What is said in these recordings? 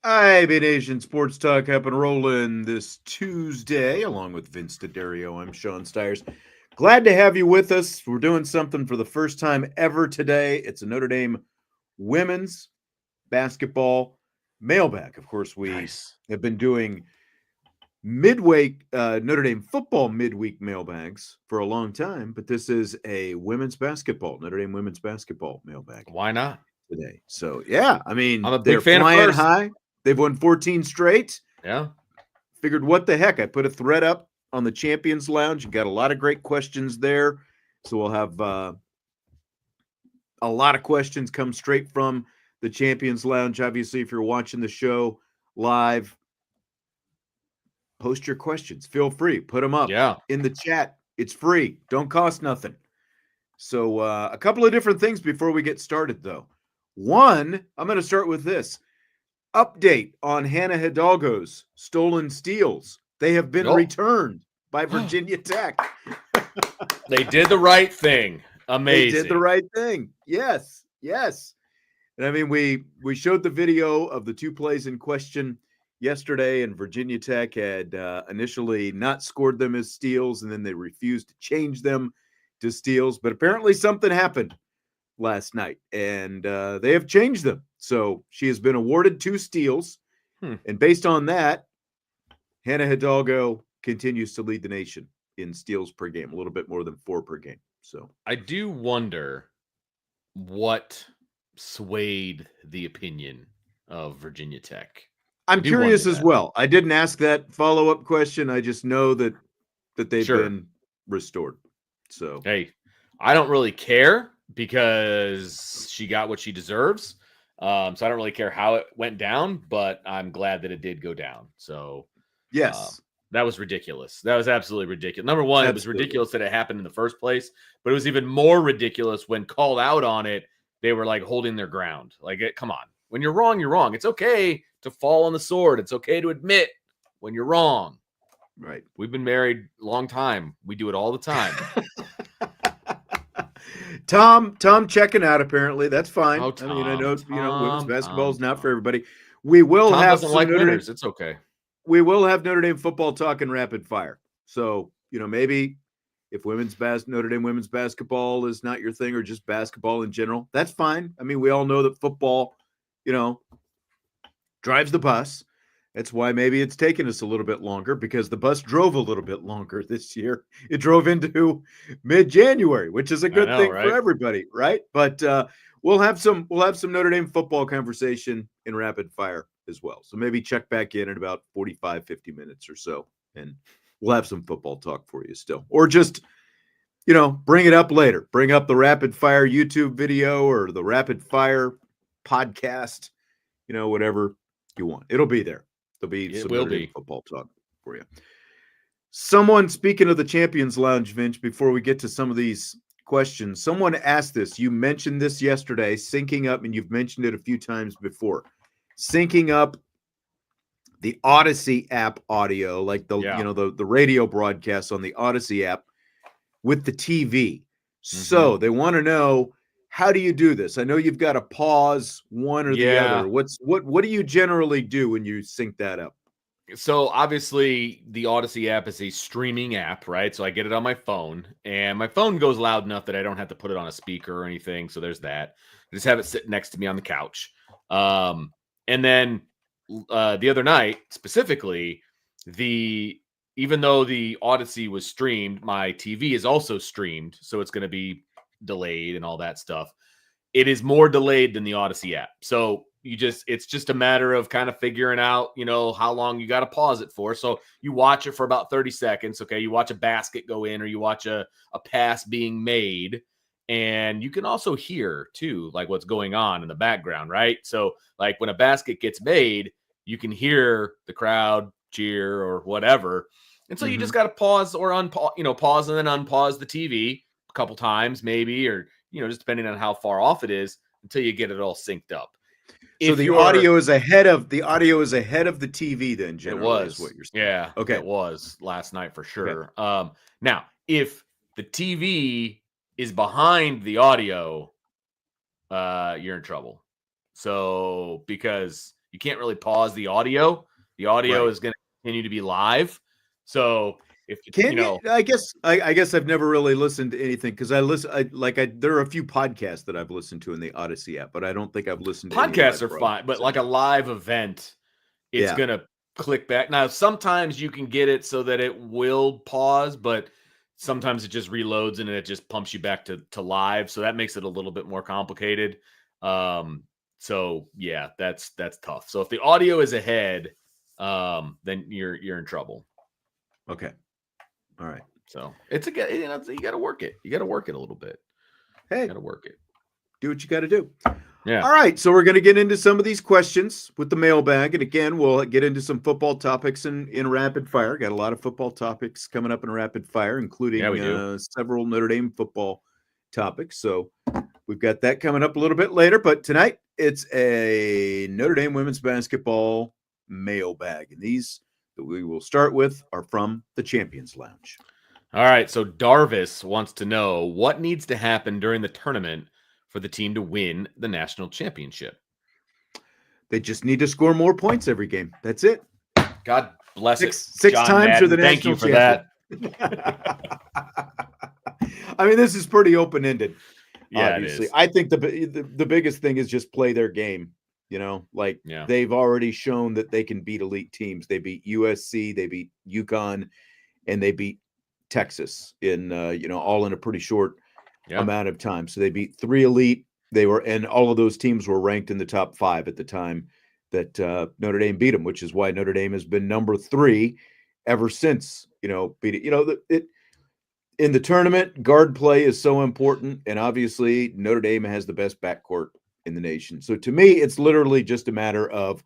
IB Nation Sports Talk up and rolling this Tuesday, along with Vince D'Addario. I'm Sean Stiers. Glad to have you with us. We're doing something for the first time ever today. It's a Notre Dame women's basketball mailbag. Of course, we have been doing midweek Notre Dame football midweek mailbags for a long time, but this is a Notre Dame women's basketball mailbag. Why not? Today. So, yeah, I mean, I'm a big they're fan flying of first. high. They've won 14 straight. Yeah. Figured what the heck? I put a thread up on the Champions Lounge. You got a lot of great questions there. So we'll have a lot of questions come straight from the Champions Lounge. Obviously, if you're watching the show live, post your questions. Feel free. Put them up in the chat. It's free. Don't cost nothing. So a couple of different things before we get started, though. One, I'm going to start with this. Update on Hannah Hidalgo's stolen steals. They have been returned by Virginia Tech. They did the right thing. Amazing. They did the right thing. Yes. And I mean, we showed the video of the two plays in question yesterday, and Virginia Tech had initially not scored them as steals, and then they refused to change them to steals. But apparently something happened last night, and they have changed them. So she has been awarded 2 steals, and based on that, Hannah Hidalgo continues to lead the nation in steals per game, a little bit more than 4 per game. So I do wonder what swayed the opinion of Virginia Tech. I'm curious as well. I didn't ask that follow-up question. I just know that they've been restored. So hey, I don't really care because she got what she deserves. So I don't really care how it went down, but I'm glad that it did go down. So yes, that was ridiculous. That was absolutely ridiculous. Number one, It was ridiculous that it happened in the first place, but it was even more ridiculous when called out on it. They were like holding their ground. Like, come on, when you're wrong, you're wrong. It's okay to fall on the sword. It's okay to admit when you're wrong. Right. We've been married a long time. We do it all the time. Tom checking out, apparently. That's fine. I mean, I know, women's basketball is not for everybody. We will have some like Notre Dame. It's okay. We will have Notre Dame football talk in rapid fire. So, maybe if Notre Dame women's basketball is not your thing, or just basketball in general, that's fine. I mean, we all know that football, drives the bus. That's why maybe it's taken us a little bit longer, because the bus drove a little bit longer this year. It drove into mid-January, which is a good thing for everybody, right? But we'll have some Notre Dame football conversation in rapid fire as well. So maybe check back in about 45, 50 minutes or so, and we'll have some football talk for you still. Or just, bring it up later. Bring up the rapid fire YouTube video or the rapid fire podcast, whatever you want. It'll be there. There'll be some Notre Dame football talk for you. Someone, speaking of the Champions Lounge, Vince, before we get to some of these questions, someone asked this. You mentioned this yesterday, syncing up, and you've mentioned it a few times before. Syncing up the Odyssey app audio, like the radio broadcasts on the Odyssey app, with the TV. Mm-hmm. So they want to know, how do you do this? I know you've got to pause one or the other. What do you generally do when you sync that up? So obviously the Odyssey app is a streaming app, right? So I get it on my phone, and my phone goes loud enough that I don't have to put it on a speaker or anything. So there's that. I just have it sitting next to me on the couch. And then the other night, specifically, even though the Odyssey was streamed, my TV is also streamed. So it's going to be delayed and all that stuff. It is more delayed than the Odyssey app. So it's just a matter of kind of figuring out, how long you got to pause it for. So you watch it for about 30 seconds. Okay. You watch a basket go in, or you watch a pass being made, and you can also hear too, like what's going on in the background. Right. So like when a basket gets made, you can hear the crowd cheer or whatever. And so you just got to pause or pause and then unpause the TV a couple times maybe, or, just depending on how far off it is, until you get it all synced up. So the audio is ahead of the TV then, generally. It was. Is what you're saying. Yeah. Okay. It was last night for sure. Okay. Now, if the TV is behind the audio, you're in trouble. So because you can't really pause the audio. The audio is going to continue to be live. So if I guess I've never really listened to anything because there are a few podcasts that I've listened to in the Odyssey app, but I don't think I've listened to podcasts are fine, but like a live event, it's going to click back. Now, sometimes you can get it so that it will pause, but sometimes it just reloads and it just pumps you back to live. So that makes it a little bit more complicated. So yeah, that's tough. So if the audio is ahead, then you're in trouble. Okay. All right. So it's you got to work it. You got to work it a little bit. Hey, got to work it. Do what you got to do. Yeah. All right. So we're going to get into some of these questions with the mailbag. And again, we'll get into some football topics in rapid fire. Got a lot of football topics coming up in rapid fire, including several Notre Dame football topics. So we've got that coming up a little bit later. But tonight it's a Notre Dame women's basketball mailbag. And these that we will start with are from the Champions Lounge. All right. So Darvis wants to know what needs to happen during the tournament for the team to win the national championship. They just need to score more points every game. That's it. God bless it. Six times for the national champion. Thank you for that. I mean, this is pretty open-ended. Yeah, obviously. I think the biggest thing is just play their game. They've already shown that they can beat elite teams. They beat USC, they beat UConn, and they beat Texas in all in a pretty short amount of time. So they beat 3 elite. And all of those teams were ranked in the top 5 at the time that Notre Dame beat them, which is why Notre Dame has been number 3 ever since. Beat it. In the tournament, guard play is so important, and obviously Notre Dame has the best backcourt in the nation. So to me, it's literally just a matter of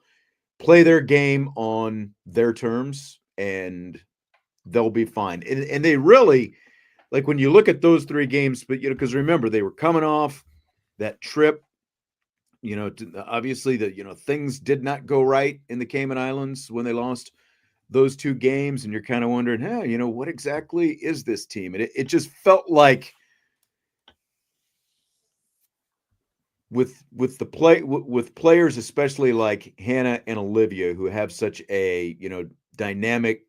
play their game on their terms, and they'll be fine. And they really, like when you look at those 3 games, but because remember they were coming off that trip. Obviously things did not go right in the Cayman Islands when they lost those 2 games, and you're kind of wondering, what exactly is this team? And it just felt like with players, especially like Hannah and Olivia, who have such a dynamic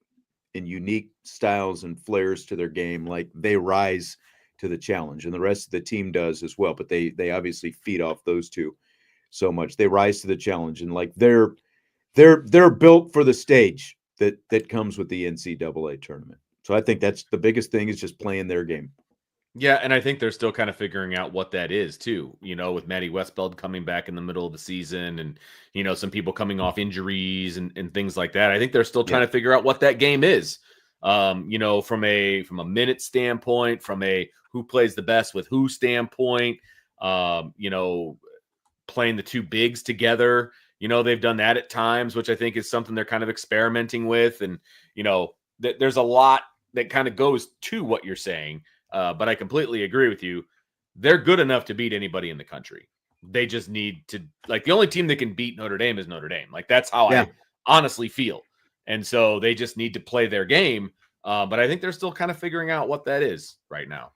and unique styles and flares to their game, like they rise to the challenge, and the rest of the team does as well. But they obviously feed off those 2 so much. They rise to the challenge, and like they're built for the stage that comes with the NCAA tournament. So I think that's the biggest thing, is just playing their game. Yeah, and I think they're still kind of figuring out what that is too, with Maddie Westbeld coming back in the middle of the season and, some people coming off injuries and things like that. I think they're still trying to figure out what that game is, from a minute standpoint, from a who plays the best with who standpoint, playing the 2 bigs together. They've done that at times, which I think is something they're kind of experimenting with. And, there's a lot that kind of goes to what you're saying. But I completely agree with you. They're good enough to beat anybody in the country. They just need to, the only team that can beat Notre Dame is Notre Dame. That's how I honestly feel. And so they just need to play their game. But I think they're still kind of figuring out what that is right now.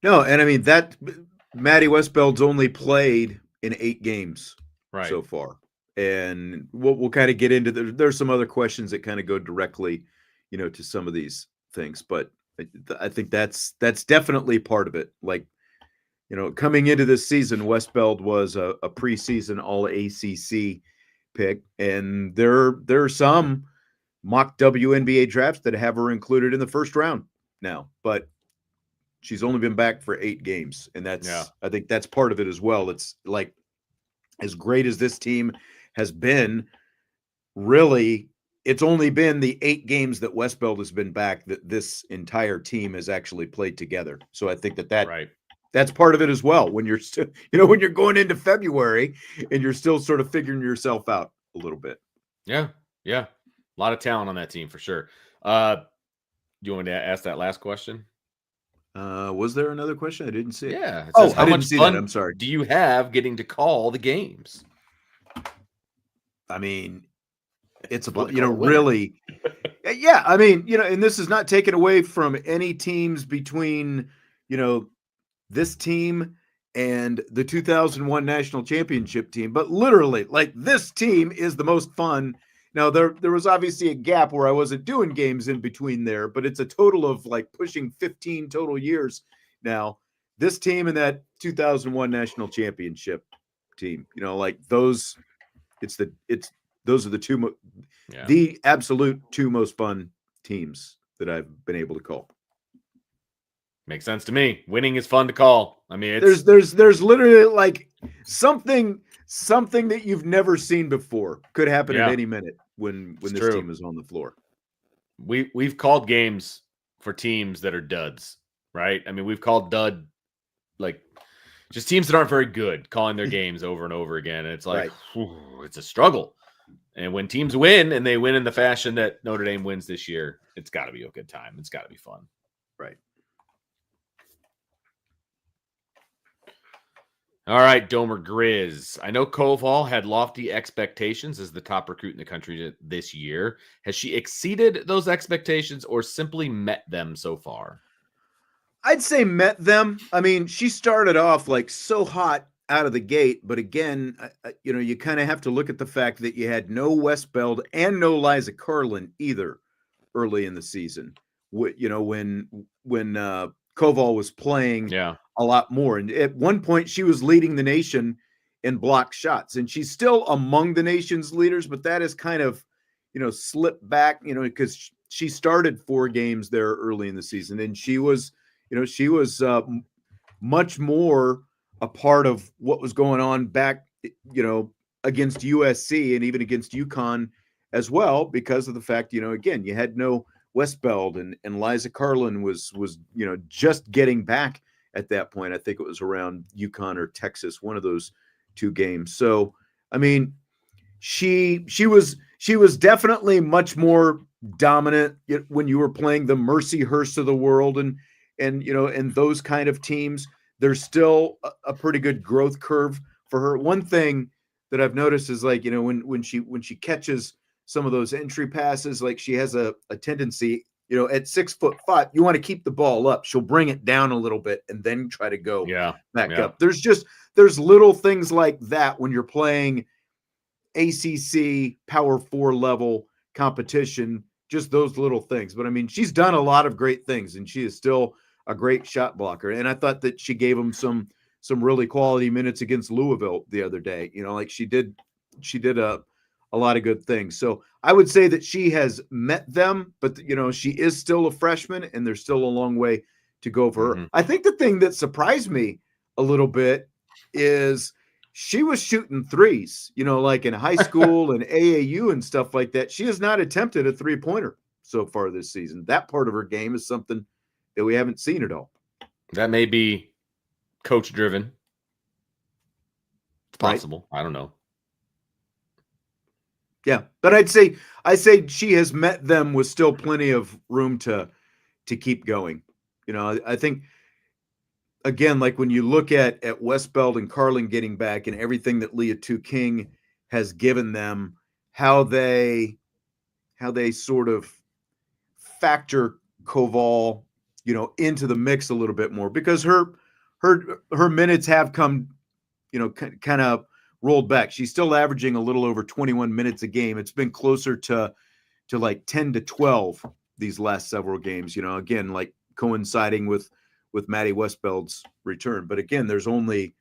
No, and I mean that Maddie Westbeld's only played in 8 games so far. And we'll kind of get into there's some other questions that kind of go directly, to some of these things, but I think that's definitely part of it. Coming into this season, Westbeld was a preseason all ACC pick, and there are some mock WNBA drafts that have her included in the first round now, but she's only been back for 8 games, and I think that's part of it as well. It's like, as great as this team has been, really, it's only been the 8 games that Westbeld has been back that this entire team has actually played together. So I think that's part of it as well. When you're still, when you're going into February and you're still sort of figuring yourself out a little bit. Yeah. A lot of talent on that team for sure. You want me to ask that last question? Was there another question? I didn't see it. Yeah. It says, how much fun I'm sorry. Do you have getting to call the games? I mean, it's really, yeah. I mean, and this is not taken away from any teams between, this team and the 2001 national championship team. But literally, like, this team is the most fun. Now, there was obviously a gap where I wasn't doing games in between there, but it's a total of like pushing 15 total years now. This team and that 2001 national championship team, like those, those are the absolute two most fun teams that I've been able to call. Makes sense to me. Winning is fun to call. I mean, there's literally like something that you've never seen before could happen at any minute when this team is on the floor. We've called games for teams that are duds, right? I mean, we've called dud, like, just teams that aren't very good, calling their games over and over again. And it's like, it's a struggle. And when teams win, and they win in the fashion that Notre Dame wins this year, it's got to be a good time. It's got to be fun. Right. All right, Domer Grizz. I know Koval had lofty expectations as the top recruit in the country this year. Has she exceeded those expectations or simply met them so far? I'd say met them. I mean, she started off like so hot out of the gate, but again, you kind of have to look at the fact that you had no Westbeld and no Liza Carlin either early in the season. When Koval was playing a lot more. And at one point she was leading the nation in block shots, and she's still among the nation's leaders, but that has kind of, slipped back, because she started 4 games there early in the season, and she was much more a part of what was going on back, against USC and even against UConn as well, because of the fact, again, you had no Westbeld, and Liza Carlin was just getting back at that point. I think it was around UConn or Texas, one of those 2 games. So, I mean, she was definitely much more dominant when you were playing the Mercyhurst of the world and those kind of teams. There's still a pretty good growth curve for her. One thing that I've noticed is, like, when she catches some of those entry passes, like, she has a tendency, at 6'5", you want to keep the ball up. She'll bring it down a little bit and then try to go back up. There's little things like that when you're playing ACC Power 4 level competition, just those little things. But I mean, she's done a lot of great things, and she is still a great shot blocker. And I thought that she gave them some really quality minutes against Louisville the other day. Like, she did a lot of good things. So I would say that she has met them, but she is still a freshman, and there's still a long way to go for her. I think the thing that surprised me a little bit is she was shooting threes, like in high school and AAU and stuff like that. She has not attempted a 3-pointer so far this season. That part of her game is something that we haven't seen at all. That may be coach driven. It's possible. Right? I don't know. Yeah, but I say she has met them with still plenty of room to keep going. I think, again, like when you look at Westbeld and Carlin getting back and everything that Leah Tu King has given them, how they sort of factor Koval, into the mix a little bit more, because her minutes have come, kind of rolled back. She's still averaging a little over 21 minutes a game. It's been closer to like 10 to 12 these last several games, again, like coinciding with Maddie Westbeld's return. But again, there's only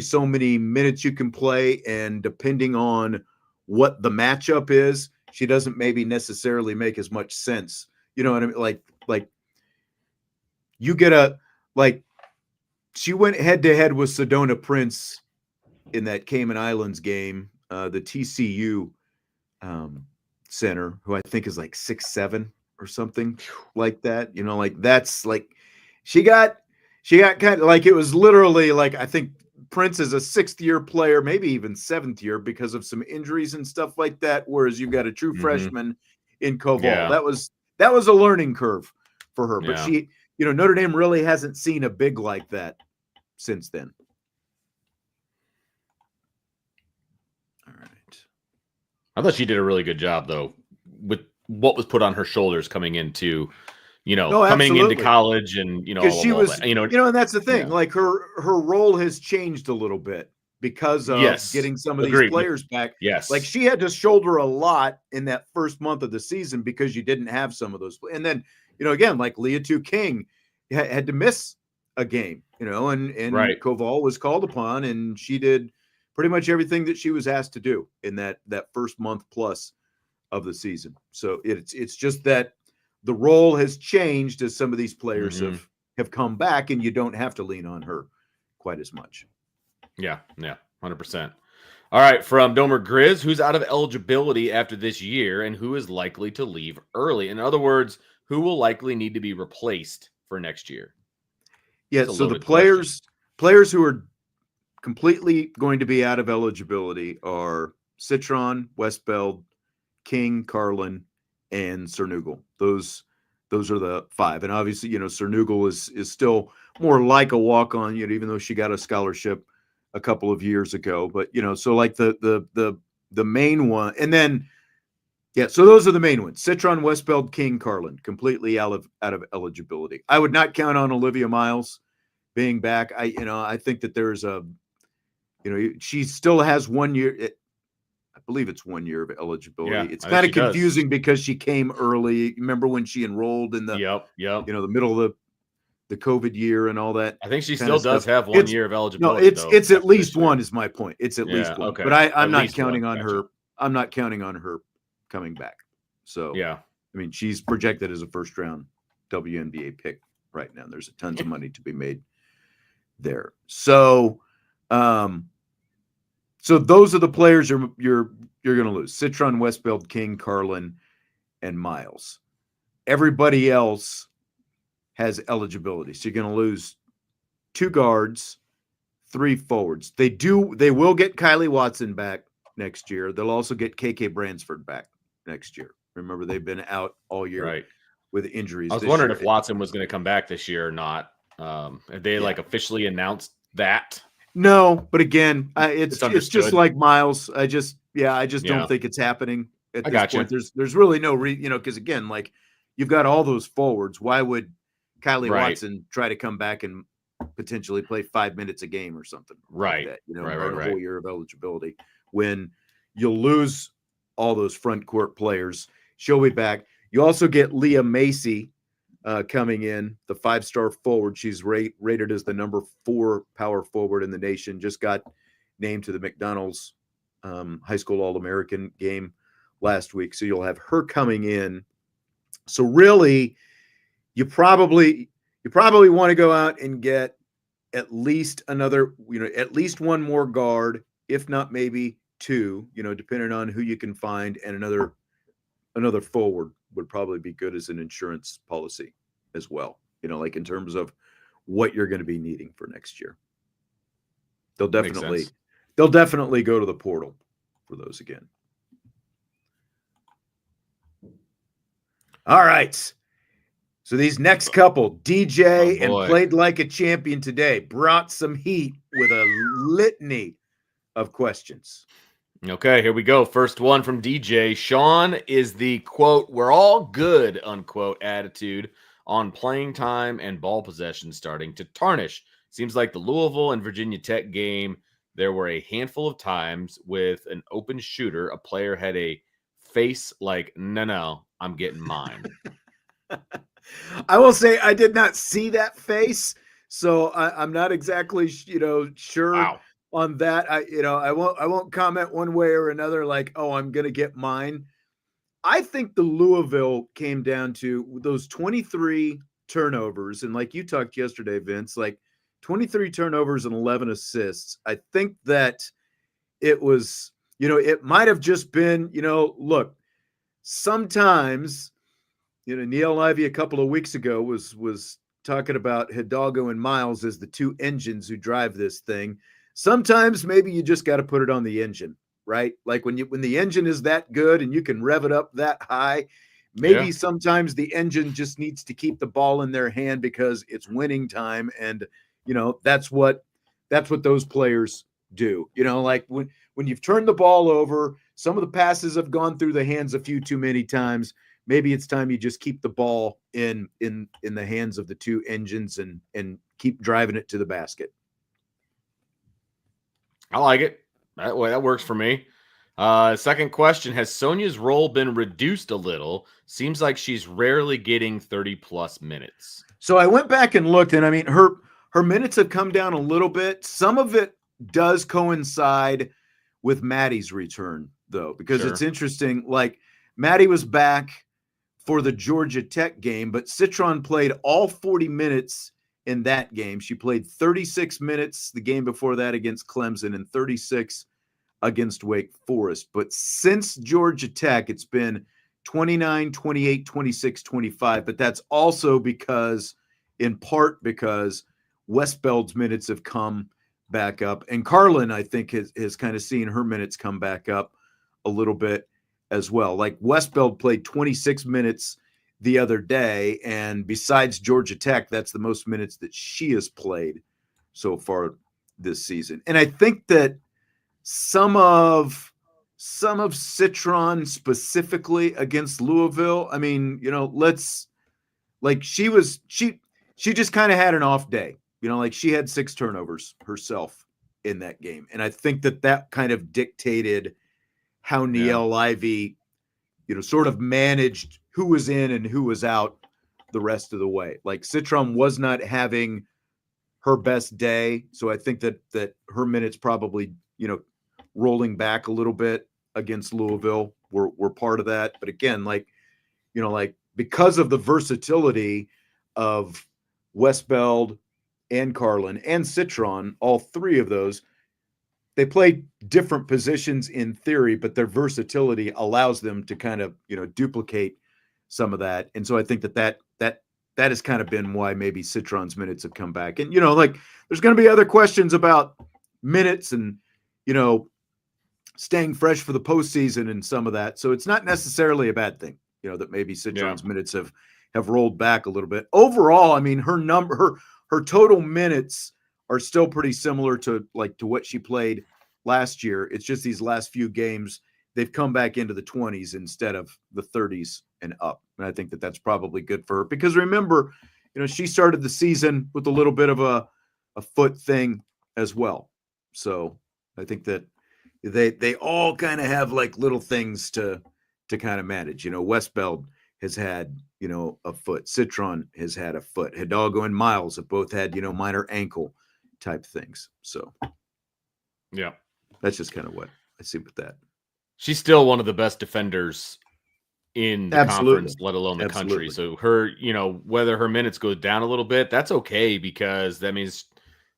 so many minutes you can play, and depending on what the matchup is, she doesn't maybe necessarily make as much sense. You know what I mean? Like you get she went head to head with Sedona Prince in that Cayman Islands game, the TCU center, who I think is like 6'7" or something like that. That's like, she got kind of like, it was literally like, I think Prince is a 6th-year player, maybe even 7th year, because of some injuries and stuff like that. Whereas you've got a true freshman in Koval. Yeah. That was a learning curve for her, but she, Notre Dame really hasn't seen a big like that since then. All right. I thought she did a really good job, though, with what was put on her shoulders coming into No, coming into absolutely. college and, Because she all was, that, and that's the thing. yeah. Like her role has changed a little bit because of Yes. getting some of these Agreed. players back. Like Yes. she had to shoulder a lot in that first month of the season because you didn't have some of those. And then, again, like Leah Tu King had to miss a game, and Right. Koval was called upon, and she did pretty much everything that she was asked to do in that first month plus of the season. So it's just that the role has changed as some of these players have come back, and you don't have to lean on her quite as much. Yeah, 100%. All right, from Domer Grizz, who's out of eligibility after this year and who is likely to leave early? In other words, who will likely need to be replaced for next year? Yeah, so the players who are completely going to be out of eligibility are Citron, Westbeld, King, Carlin, and Cernugal. Those are the 5. And obviously, Cernugal is still more like a walk-on, even though she got a scholarship a couple of years ago. But so like the main one, and then so those are the main ones: Citron, Westbeld, King, Carlin, completely out of eligibility. I would not count on Olivia Miles being back. I think that there's she still has 1 year. I believe it's 1 year of eligibility. Yeah, it's kind of confusing because she came early. Remember when she enrolled in the the middle of the COVID year and all that? I think she still does have 1 year of eligibility. No, it's at least one is my point. It's at least one. Okay. But I'm not counting on her. I'm not counting on her coming back. So I mean, she's projected as a first round WNBA pick right now. There's tons of money to be made there. So so those are the players you're going to lose: Citron, Westbeld, King, Carlin, and Miles. Everybody else has eligibility, so you're going to lose 2 guards, 3 forwards. They will get Kylie Watson back next year. They'll also get KK Bransford back next year. Remember, they've been out all year with injuries. I was wondering if Watson was going to come back this year or not. Have they officially announced that? No, but again, it's just like Miles. I just don't think it's happening at this point. There's really no because again, like you've got all those forwards. Why would Kylie Watson try to come back and potentially play 5 minutes a game or something? Right. Like that, a whole year of eligibility when you'll lose all those front court players. She'll be back. You also get Leah Macy coming in, the 5-star forward. She's rated as the number 4 power forward in the nation. Just got named to the McDonald's High School All-American game last week. So you'll have her coming in. So really, you probably want to go out and get at least another, at least one more guard, if not maybe 2, depending on who you can find, and another forward would probably be good as an insurance policy as well, like in terms of what you're going to be needing for next year. They'll definitely go to the portal for those again. All right. So these next couple, DJ and Played Like a Champion today, brought some heat with a litany of questions. Okay, here we go. First one from DJ. Sean is the, quote, "we're all good," unquote, attitude on playing time and ball possession starting to tarnish. Seems like the Louisville and Virginia Tech game, there were a handful of times with an open shooter, a player had a face like, no, I'm getting mine. I will say I did not see that face, so I'm not exactly sure on that. I won't comment one way or another. Like, oh, I'm gonna get mine. I think the Louisville came down to those 23 turnovers, and like you talked yesterday, Vince, like 23 turnovers and 11 assists. I think that it was, it might have just been, look, sometimes. Neil Ivey a couple of weeks ago was talking about Hidalgo and Miles as the 2 engines who drive this thing. Sometimes maybe you just got to put it on the engine, right? Like when the engine is that good and you can rev it up that high, maybe sometimes the engine just needs to keep the ball in their hand because it's winning time. And, that's what those players do. Like when you've turned the ball over, some of the passes have gone through the hands a few too many times. maybe it's time you just keep the ball in the hands of the two engines and keep driving it to the basket. I like it. That way, that works for me. Second question: has Sonia's role been reduced a little? Seems like she's rarely getting 30+ minutes. So I went back and looked, and I mean, her minutes have come down a little bit. Some of it does coincide with Maddie's return, though, because it's interesting. Like, Maddie was back for the Georgia Tech game, but Citron played all 40 minutes in that game. She played 36 minutes the game before that against Clemson and 36 against Wake Forest. But since Georgia Tech, it's been 29, 28, 26, 25. But that's also because, in part, because Westbeld's minutes have come back up. And Carlin, I think, has kind of seen her minutes come back up a little bit as well. Like, Westbeld played 26 minutes the other day, and besides Georgia Tech, that's the most minutes that she has played so far this season. And I think that some of Citron specifically against Louisville, I mean, she just kind of had an off day. Like, she had 6 turnovers herself in that game. And I think that kind of dictated how Niele Ivey, sort of managed who was in and who was out the rest of the way. Like, Citron was not having her best day. So I think that her minutes probably, rolling back a little bit against Louisville were part of that. But again, because of the versatility of Westbeld and Carlin and Citron, all 3 of those, they play different positions in theory, but their versatility allows them to kind of, duplicate some of that. And so I think that has kind of been why maybe Citron's minutes have come back. And, there's going to be other questions about minutes and, staying fresh for the postseason and some of that. So it's not necessarily a bad thing, that maybe Citron's minutes have rolled back a little bit. Overall, I mean, her total minutes are still pretty similar to what she played last year. It's just these last few games, they've come back into the 20s instead of the 30s and up. And I think that that's probably good for her because remember, she started the season with a little bit of a foot thing as well. So I think that they all kind of have like little things to kind of manage. Westbeld has had, a foot. Citron has had a foot. Hidalgo and Miles have both had, minor ankle type things. So, yeah, that's just kind of what I see with that. She's still one of the best defenders in the conference, let alone the country. So her, whether her minutes go down a little bit, that's okay because that means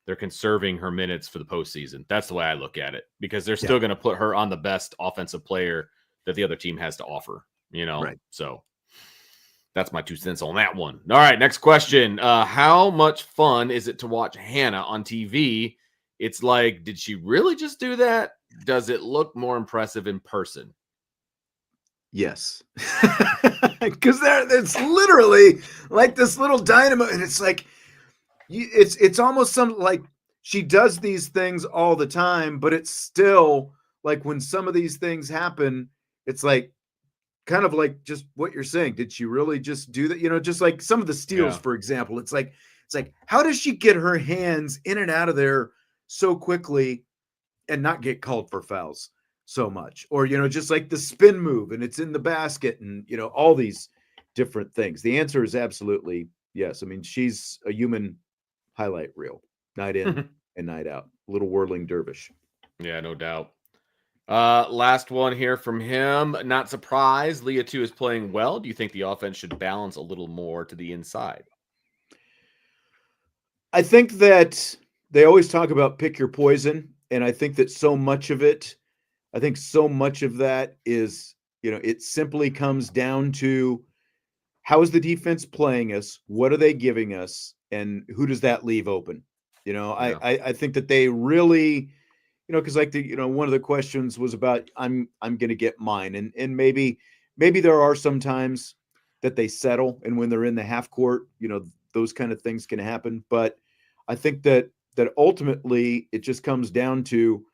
they're conserving her minutes for the postseason. That's the way I look at it because they're still going to put her on the best offensive player that the other team has to offer, Right. So that's my 2 cents on that one. All right, next question. How much fun is it to watch Hannah on TV? It's like, did she really just do that? Does it look more impressive in person? Yes. Because it's literally like this little dynamo, and it's like, it's almost some like she does these things all the time, but it's still like when some of these things happen, it's like kind of like just what you're saying. Did she really just do that? Just like some of the steals, for example, it's like, how does she get her hands in and out of there so quickly and not get called for fouls so much? Or, just like the spin move and it's in the basket and, all these different things. The answer is absolutely yes. I mean, she's a human highlight reel, night in and night out. Little whirling dervish. Yeah, no doubt. Last one here from him. Not surprised. Leah 2 is playing well. Do you think the offense should balance a little more to the inside? I think that they always talk about pick your poison. And I think that so much of that is, it simply comes down to how is the defense playing us? What are they giving us? And who does that leave open? I think that they really, because like one of the questions was about I'm going to get mine, and maybe there are some times that they settle, and when they're in the half court, those kind of things can happen. But I think that ultimately it just comes down to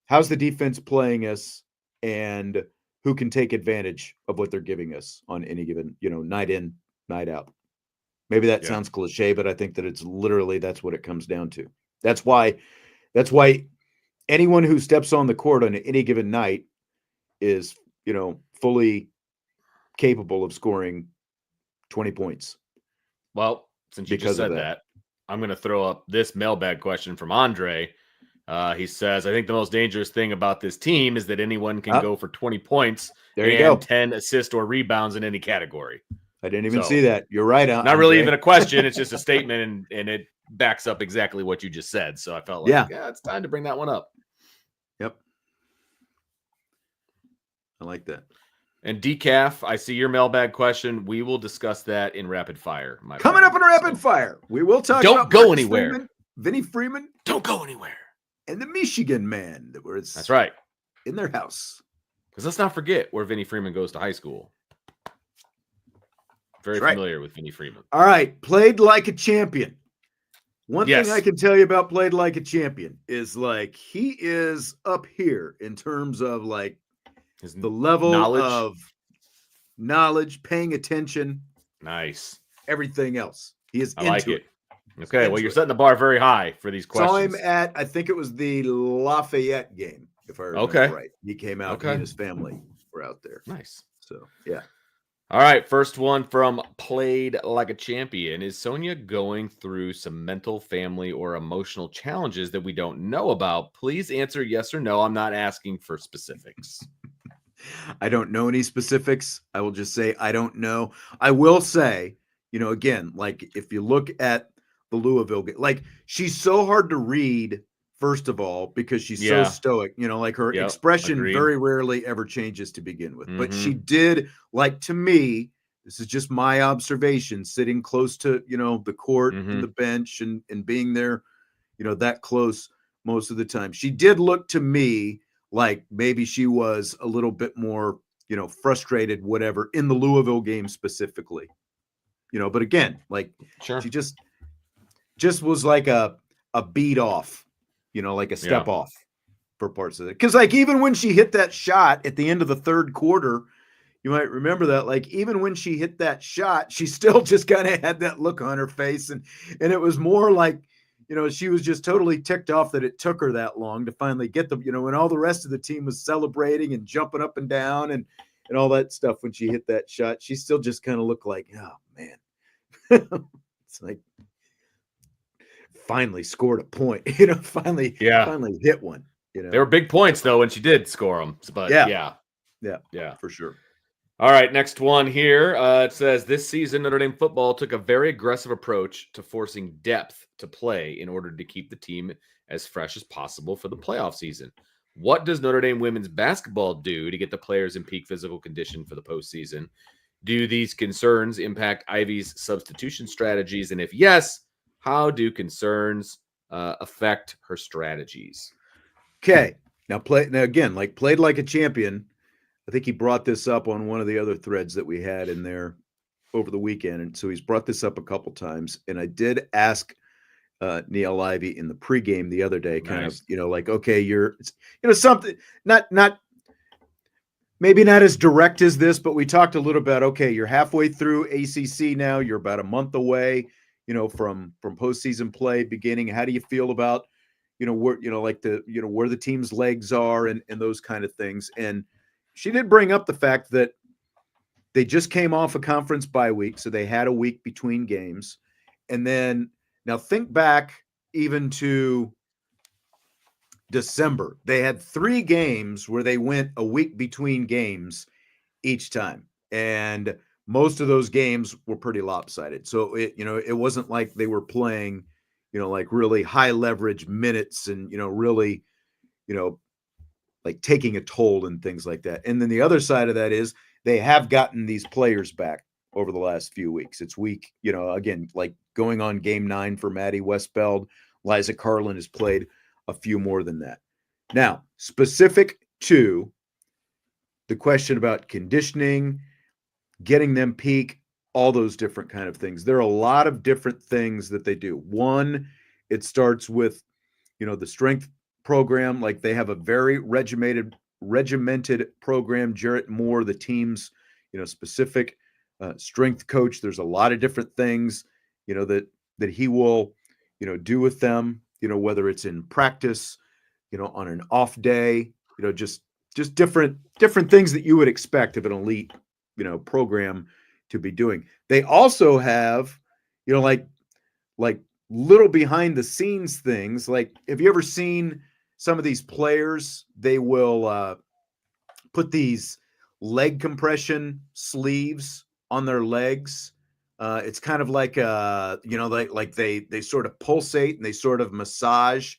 how's the defense playing us, and who can take advantage of what they're giving us on any given, night in, night out. Maybe that sounds cliche, but I think that it's literally, that's what it comes down to. That's why anyone who steps on the court on any given night is, fully capable of scoring 20 points. Well, since you just said that, I'm going to throw up this mailbag question from Andre. He says, I think the most dangerous thing about this team is that anyone can go for 20 points and 10 assists or rebounds in any category. I didn't even see that. You're right. Not Andre. Really even a question. It's just a statement, and it backs up exactly what you just said. So I felt like, it's time to bring that one up. Yep. I like that. And Decaf, I see your mailbag question. We will discuss that in rapid fire. Coming up in rapid fire, we will talk about Don't go anywhere. Vinny Freeman. Don't go anywhere. And the Michigan man. That's right. In their house. Because let's not forget where Vinny Freeman goes to high school. Very familiar with Vinny Freeman. All right. Played like a champion. One thing I can tell you about played like a champion is he is up here in terms of the level of knowledge, paying attention. Nice. Everything else. He is into it. Okay. Well, you're setting the bar very high for these questions. Saw him at, I think it was the Lafayette game, if I remember right. He came out, he and his family were out there. Nice. So, yeah. All right, first one from Played Like a Champion. Is Sonia going through some mental, family, or emotional challenges that we don't know about? Please answer yes or no. I'm not asking for specifics. I don't know any specifics. I will just say I don't know. I will say, again, if you look at the Louisville game, she's so hard to read, first of all, because she's so stoic, her expression very rarely ever changes to begin with. But she did, to me, this is just my observation, sitting close to, the court and the bench and being there, that close most of the time. She did look to me like maybe she was a little bit more, frustrated, whatever, in the Louisville game specifically. But again, she just was like a beat off. Like a step off for parts of it. Because even when she hit that shot at the end of the third quarter, you might remember that, even when she hit that shot, she still just kind of had that look on her face. And it was more she was just totally ticked off that it took her that long to finally get them, when all the rest of the team was celebrating and jumping up and down and all that stuff. When she hit that shot, she still just kind of looked like, oh man, it's finally scored a point, finally hit one, There were big points though when she did score them, but yeah, for sure. All right, next one here. It says this season Notre Dame football took a very aggressive approach to forcing depth to play in order to keep the team as fresh as possible for the playoff season. What does Notre Dame women's basketball do to get the players in peak physical condition for the postseason? Do these concerns impact Ivy's substitution strategies? And if yes, how do concerns affect her strategies? Okay. Now again, played like a champion. I think he brought this up on one of the other threads that we had in there over the weekend. And so he's brought this up a couple times. And I did ask Neil Ivy in the pregame the other day, kind of, okay, you're, something not maybe not as direct as this, but we talked a little about, okay, you're halfway through ACC now. You're about a month away, from postseason play beginning. How do you feel about, where, where the team's legs are and those kind of things. And she did bring up the fact that they just came off a conference bye week. So they had a week between games. And then now think back even to December. They had 3 games where they went a week between games each time. And most of those games were pretty lopsided. So it wasn't like they were playing, really high leverage minutes and, really, taking a toll and things like that. And then the other side of that is they have gotten these players back over the last few weeks. It's week, again, going on game 9 for Maddie Westbeld. Liza Carlin has played a few more than that. Now, specific to the question about conditioning, getting them peak, all those different kind of things. There are a lot of different things that they do. One, it starts with, the strength program. They have a very regimented regimented program. Jarrett Moore, the team's, specific strength coach. There's a lot of different things, that he will, do with them, whether it's in practice, on an off day, just different things that you would expect of an elite, program to be doing. They also have, like little behind the scenes things. Like, have you ever seen some of these players? They will put these leg compression sleeves on their legs. It's kind of like like they sort of pulsate and they sort of massage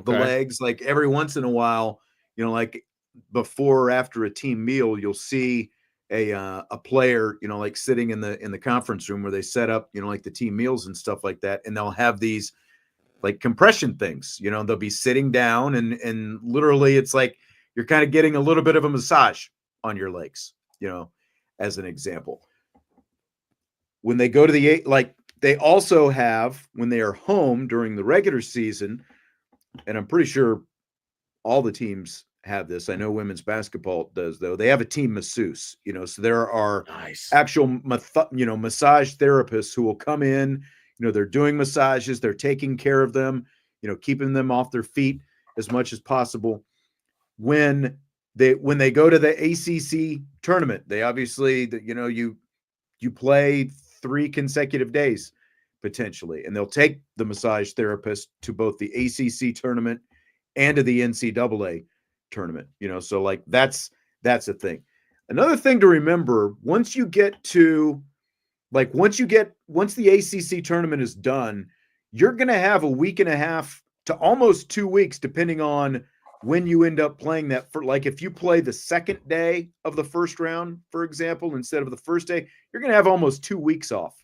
the legs. Like every once in a while, like before or after a team meal, you'll see a player, like sitting in the conference room where they set up, like the team meals and stuff like that, and they'll have these like compression things. They'll be sitting down and literally it's like you're kind of getting a little bit of a massage on your legs, as an example. When they go to they also have, when they are home during the regular season, and I'm pretty sure all the teams have this. I know women's basketball does, though. They have a team masseuse, so there are actual, massage therapists who will come in, they're doing massages, they're taking care of them, keeping them off their feet as much as possible. When they go to the ACC tournament, they obviously, you play 3 consecutive days potentially, and they'll take the massage therapist to both the ACC tournament and to the NCAA tournament, so like that's a thing. Another thing to remember, once the ACC tournament is done, you're going to have a week and a half to almost 2 weeks, depending on when you end up playing that. For like, if you play the second day of the first round, for example, instead of the first day, you're going to have almost 2 weeks off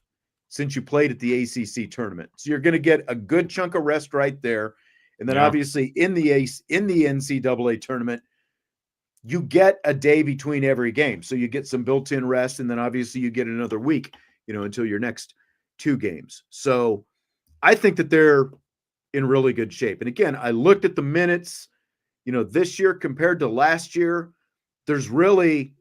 since you played at the ACC tournament. So you're going to get a good chunk of rest right there. And then obviously in the NCAA tournament, you get a day between every game. So you get some built-in rest, and then obviously you get another week, until your next 2 games. So I think that they're in really good shape. And again, I looked at the minutes, this year compared to last year. There's really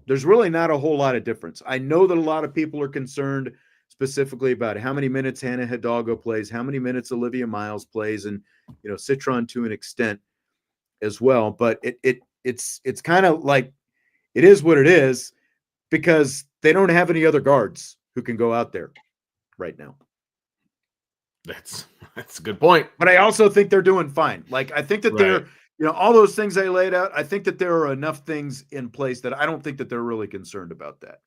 not a whole lot of difference. I know that a lot of people are concerned specifically about how many minutes Hannah Hidalgo plays, how many minutes Olivia Miles plays, and Citron to an extent as well. But it's kind of like, it is what it is, because they don't have any other guards who can go out there right now. That's a good point. But I also think they're doing fine. Like, I think that they're, all those things I laid out, I think that there are enough things in place that I don't think that they're really concerned about that.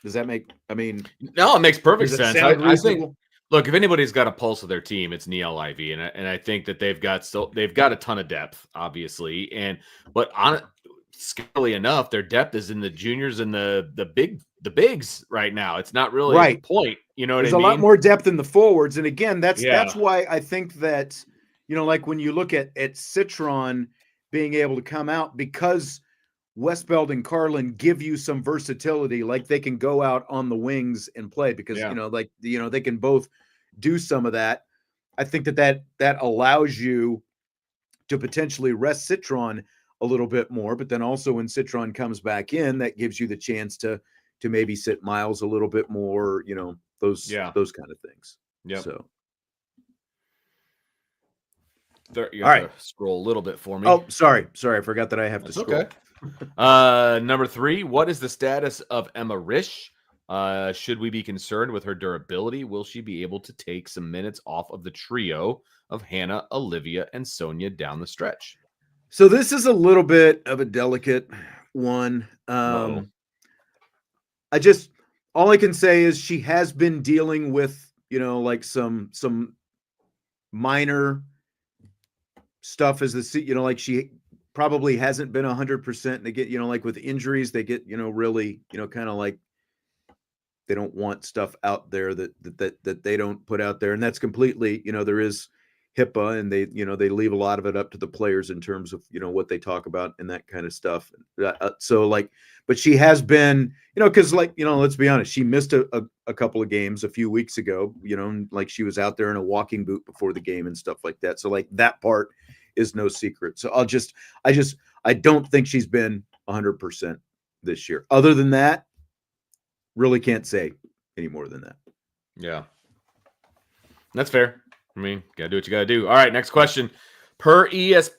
Does that make, no, it makes perfect sense. I think, look, if anybody's got a pulse of their team, it's Neil Ivey, and I think that they've got a ton of depth, obviously, but scarily enough, their depth is in the juniors and the bigs right now. It's not really the point, There's a lot more depth in the forwards, and again, that's why I think that, like when you look at Citron being able to come out, because Westbeld and Carlin give you some versatility, like they can go out on the wings and play, because they can both do some of that. I think that allows you to potentially rest Citron a little bit more, but then also when Citron comes back in, that gives you the chance to maybe sit Miles a little bit more, those kind of things. Yeah. So you have to scroll a little bit for me. Oh, sorry. I forgot that I have to scroll. Okay. Number 3, what is the status of Emma Risch? Should we be concerned with her durability? Will she be able to take some minutes off of the trio of Hannah, Olivia, and Sonia down the stretch? So this is a little bit of a delicate one. All I can say is she has been dealing with, like some minor stuff as like she probably hasn't been 100%. They get, like with injuries, they get, really, kind of like they don't want stuff out there that they don't put out there. And that's completely, there is HIPAA, and they leave a lot of it up to the players in terms of, what they talk about and that kind of stuff. So like, but she has been, cause like, let's be honest, she missed a couple of games a few weeks ago, like she was out there in a walking boot before the game and stuff like that. So like that part is no secret. So I don't think she's been 100% this year. Other than that, really can't say any more than that. Yeah. That's fair. I mean, gotta do what you gotta do. All right, next question. Per ES.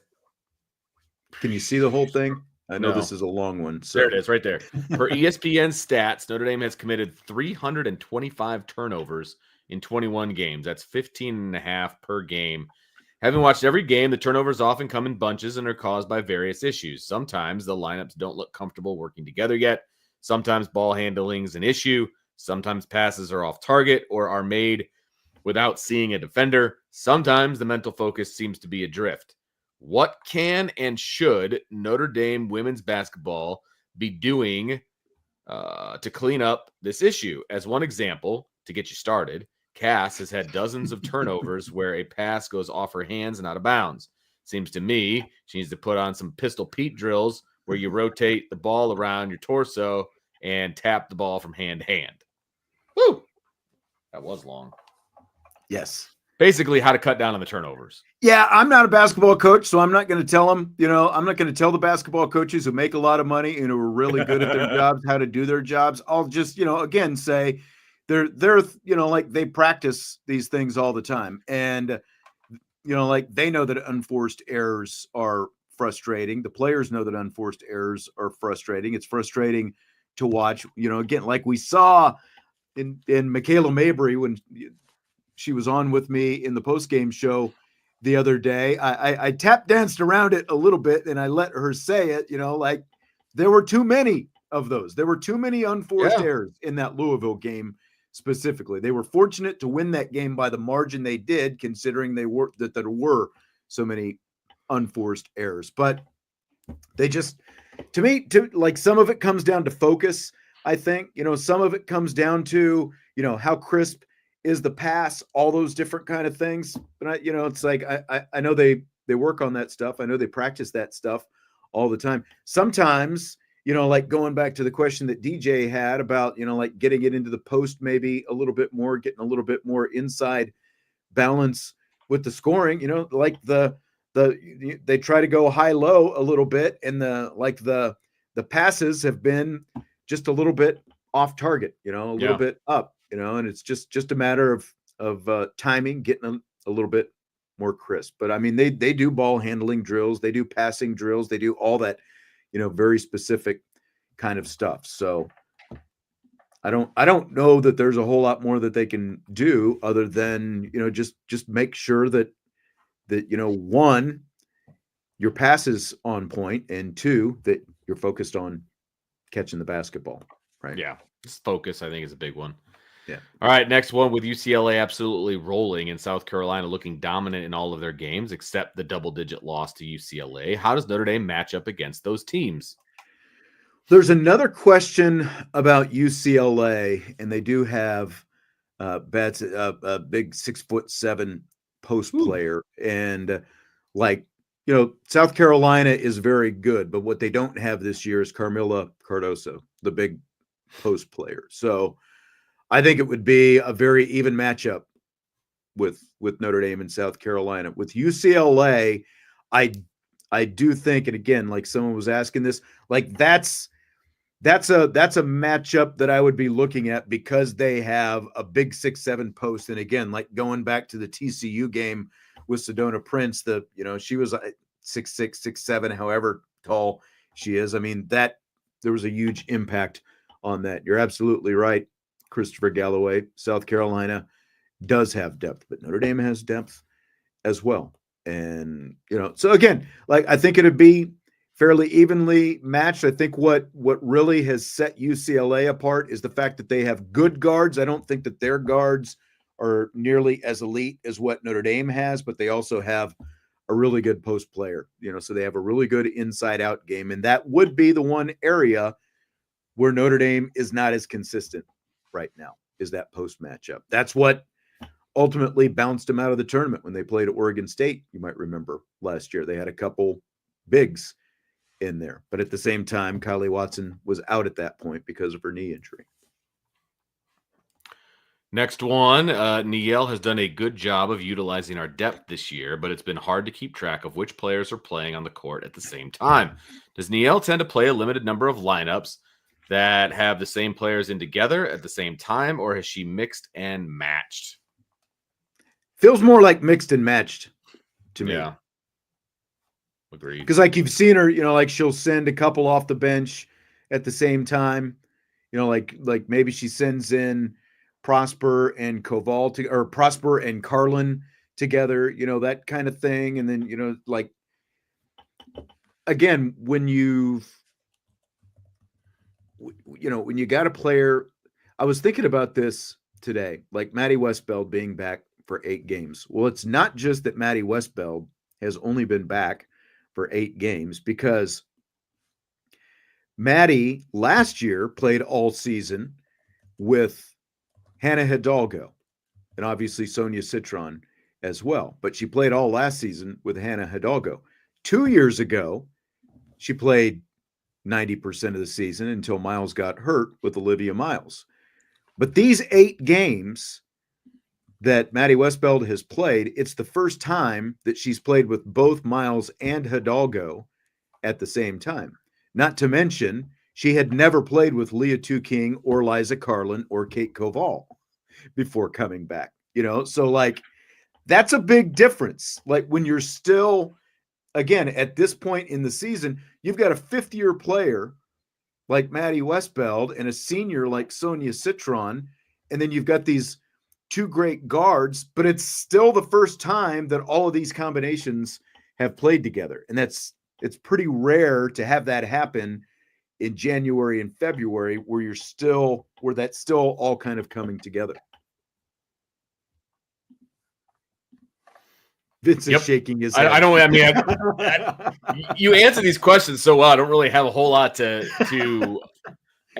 Can you see the whole thing? I know No. this is a long one. So there it is, right there. Per ESPN stats, Notre Dame has committed 325 turnovers in 21 games. That's 15.5 per game. Having watched every game, the turnovers often come in bunches and are caused by various issues. Sometimes the lineups don't look comfortable working together yet. Sometimes ball handling is an issue. Sometimes passes are off target or are made without seeing a defender. Sometimes the mental focus seems to be adrift. What can and should Notre Dame women's basketball be doing to clean up this issue? As one example, to get you started, Cass has had dozens of turnovers where a pass goes off her hands and out of bounds. Seems to me she needs to put on some Pistol Pete drills where you rotate the ball around your torso and tap the ball from hand to hand. Woo! That was long. Yes. Basically, how to cut down on the turnovers. Yeah, I'm not a basketball coach, so I'm not going to tell them, I'm not going to tell the basketball coaches who make a lot of money and who are really good at their jobs how to do their jobs. I'll just, again, say they're like they practice these things all the time. And, like they know that unforced errors are frustrating. The players know that unforced errors are frustrating. It's frustrating to watch, again, like we saw in Michaela Mabry when she was on with me in the post-game show the other day. I tap danced around it a little bit and I let her say it, like there were too many of those. There were too many unforced errors in that Louisville game specifically. They were fortunate to win that game by the margin they did, considering there were so many unforced errors. But they just, to me, like some of it comes down to focus. I think, some of it comes down to, how crisp is the pass, all those different kind of things. But it's like, I know they work on that stuff. I know they practice that stuff all the time. Sometimes, like going back to the question that DJ had about, like getting it into the post, maybe a little bit more, getting a little bit more inside balance with the scoring, like they try to go high-low a little bit. And the passes have been just a little bit off target, a little bit up, and it's just a matter of timing, getting a little bit more crisp. But I mean, they do ball handling drills, they do passing drills, they do all that, very specific kind of stuff. So I don't know that there's a whole lot more that they can do other than, just make sure that one, your pass is on point, and two, that you're focused on catching the basketball. Right. Yeah. Just focus, I think, is a big one. Yeah. All right. Next one, with UCLA absolutely rolling and South Carolina looking dominant in all of their games, except the double-digit loss to UCLA. How does Notre Dame match up against those teams? There's another question about UCLA, and they do have a big 6'7" post player. And South Carolina is very good, but what they don't have this year is Carmilla Cardoso, the big post player. So I think it would be a very even matchup with Notre Dame and South Carolina. With UCLA, I do think, and again, like someone was asking this, like that's a matchup that I would be looking at because they have a big 6'7" post. And again, like going back to the TCU game with Sedona Prince, she was 6'6", 6'7", however tall she is. I mean, there was a huge impact on that. You're absolutely right, Christopher Galloway. South Carolina does have depth, but Notre Dame has depth as well. And, so again, like I think it'd be fairly evenly matched. I think what really has set UCLA apart is the fact that they have good guards. I don't think that their guards are nearly as elite as what Notre Dame has, but they also have a really good post player, so they have a really good inside out game. And that would be the one area where Notre Dame is not as consistent right now, is that post matchup. That's what ultimately bounced them out of the tournament when they played at Oregon State. You might remember last year, they had a couple bigs in there, but at the same time, Kylie Watson was out at that point because of her knee injury. Next one, Niel has done a good job of utilizing our depth this year, but it's been hard to keep track of which players are playing on the court at the same time. Does Niel tend to play a limited number of lineups that have the same players in together at the same time, or has she mixed and matched? Feels more like mixed and matched to me. Yeah. Agreed. Because like you've seen her, like she'll send a couple off the bench at the same time. Like maybe she sends in Prosper and Koval or Prosper and Carlin together, that kind of thing. And then, like again, when you got a player, I was thinking about this today, like Maddie Westbeld being back for 8 games. Well, it's not just that Maddie Westbeld has only been back for 8 games, because Maddie last year played all season with Hannah Hidalgo and obviously Sonia Citron as well. But she played all last season with Hannah Hidalgo. 2 years ago, she played 90% of the season until Miles got hurt with Olivia Miles. But these 8 games that Maddie Westbeld has played, it's the first time that she's played with both Miles and Hidalgo at the same time. Not to mention, she had never played with Leah Two-King or Liza Carlin or Kate Koval before coming back. So like that's a big difference. Like when you're still, again, at this point in the season, you've got a 5th-year player like Maddie Westbeld and a senior like Sonia Citron, and then you've got these 2 great guards, but it's still the first time that all of these combinations have played together. And it's pretty rare to have that happen in January and February where that's still all kind of coming together. Vince is shaking his head. You answer these questions so well. I don't really have a whole lot to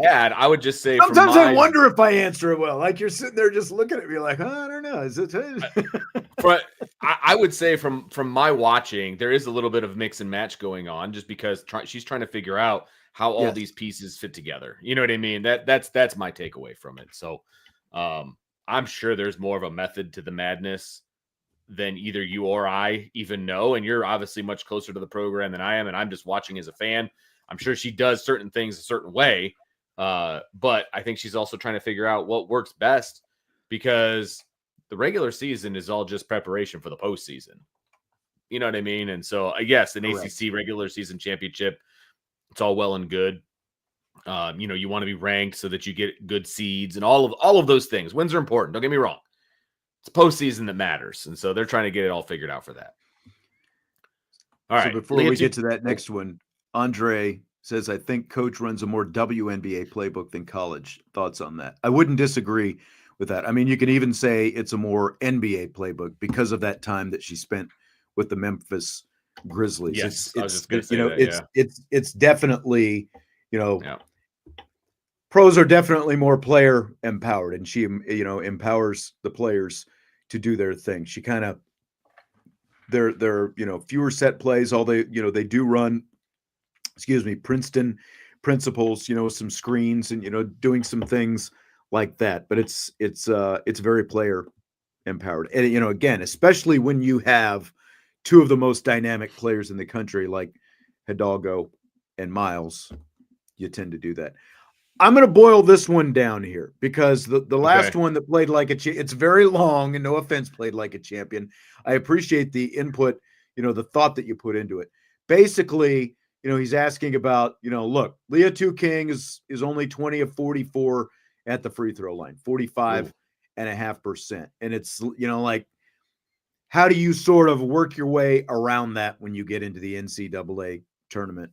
add. I would just say sometimes I wonder if I answer it well. Like you're sitting there just looking at me like, I don't know. Is it? But I would say from my watching, there is a little bit of mix and match going on, just because she's trying to figure out how all these pieces fit together. You know what I mean? That's my takeaway from it. So I'm sure there's more of a method to the madness than either you or I even know. And you're obviously much closer to the program than I am, and I'm just watching as a fan. I'm sure she does certain things a certain way. But I think she's also trying to figure out what works best, because the regular season is all just preparation for the postseason. You know what I mean? And so, yes, an ACC regular season championship, it's all well and good. You want to be ranked so that you get good seeds and all of those things. Wins are important. Don't get me wrong. It's postseason that matters. And so they're trying to get it all figured out for that. All right. So before we get to that next one, Andre says, I think coach runs a more WNBA playbook than college. Thoughts on that? I wouldn't disagree with that. I mean, you can even say it's a more NBA playbook because of that time that she spent with the Memphis Grizzlies. Yes, it's definitely, pros are definitely more player empowered, and she, empowers the players to do their thing. She kind of, they're fewer set plays. All they do run, Princeton principles, some screens and, doing some things like that, but it's very player empowered. And, again, especially when you have 2 of the most dynamic players in the country, like Hidalgo and Miles, you tend to do that. I'm going to boil this one down here because the last one that played like it's very long, and no offense, played like a champion. I appreciate the input, the thought that you put into it. Basically, he's asking about, look, Leah Two-King is only 20 of 44 at the free throw line, 45.5%. And it's, like, how do you sort of work your way around that when you get into the NCAA tournament,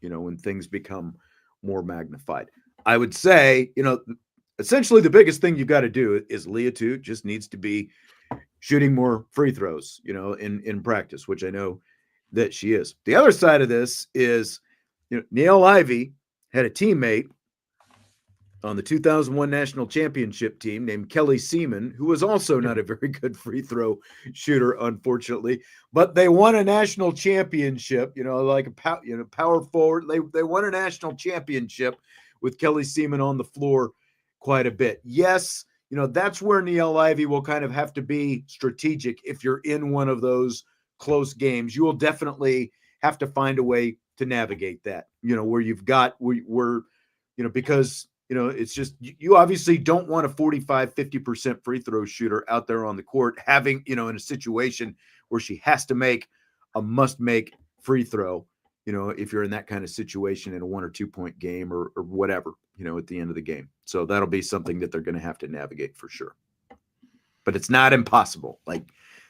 when things become more magnified? I would say, essentially the biggest thing you've got to do is Leah Two just needs to be shooting more free throws, in practice, which I know that she is. The other side of this is, Niele Ivey had a teammate on the 2001 national championship team named Kelly Seaman, who was also not a very good free throw shooter, unfortunately, but they won a national championship, like a power forward. They won a national championship with Kelly Seaman on the floor quite a bit. Yes, that's where Niele Ivey will kind of have to be strategic. If you're in one of those close games, you will definitely have to find a way to navigate that, where you've got, because, it's just, you obviously don't want a 45-50% free throw shooter out there on the court having, in a situation where she has to make a must-make free throw, if you're in that kind of situation in a 1 or 2 point game or whatever, at the end of the game. So that'll be something that they're going to have to navigate for sure. But it's not impossible. Like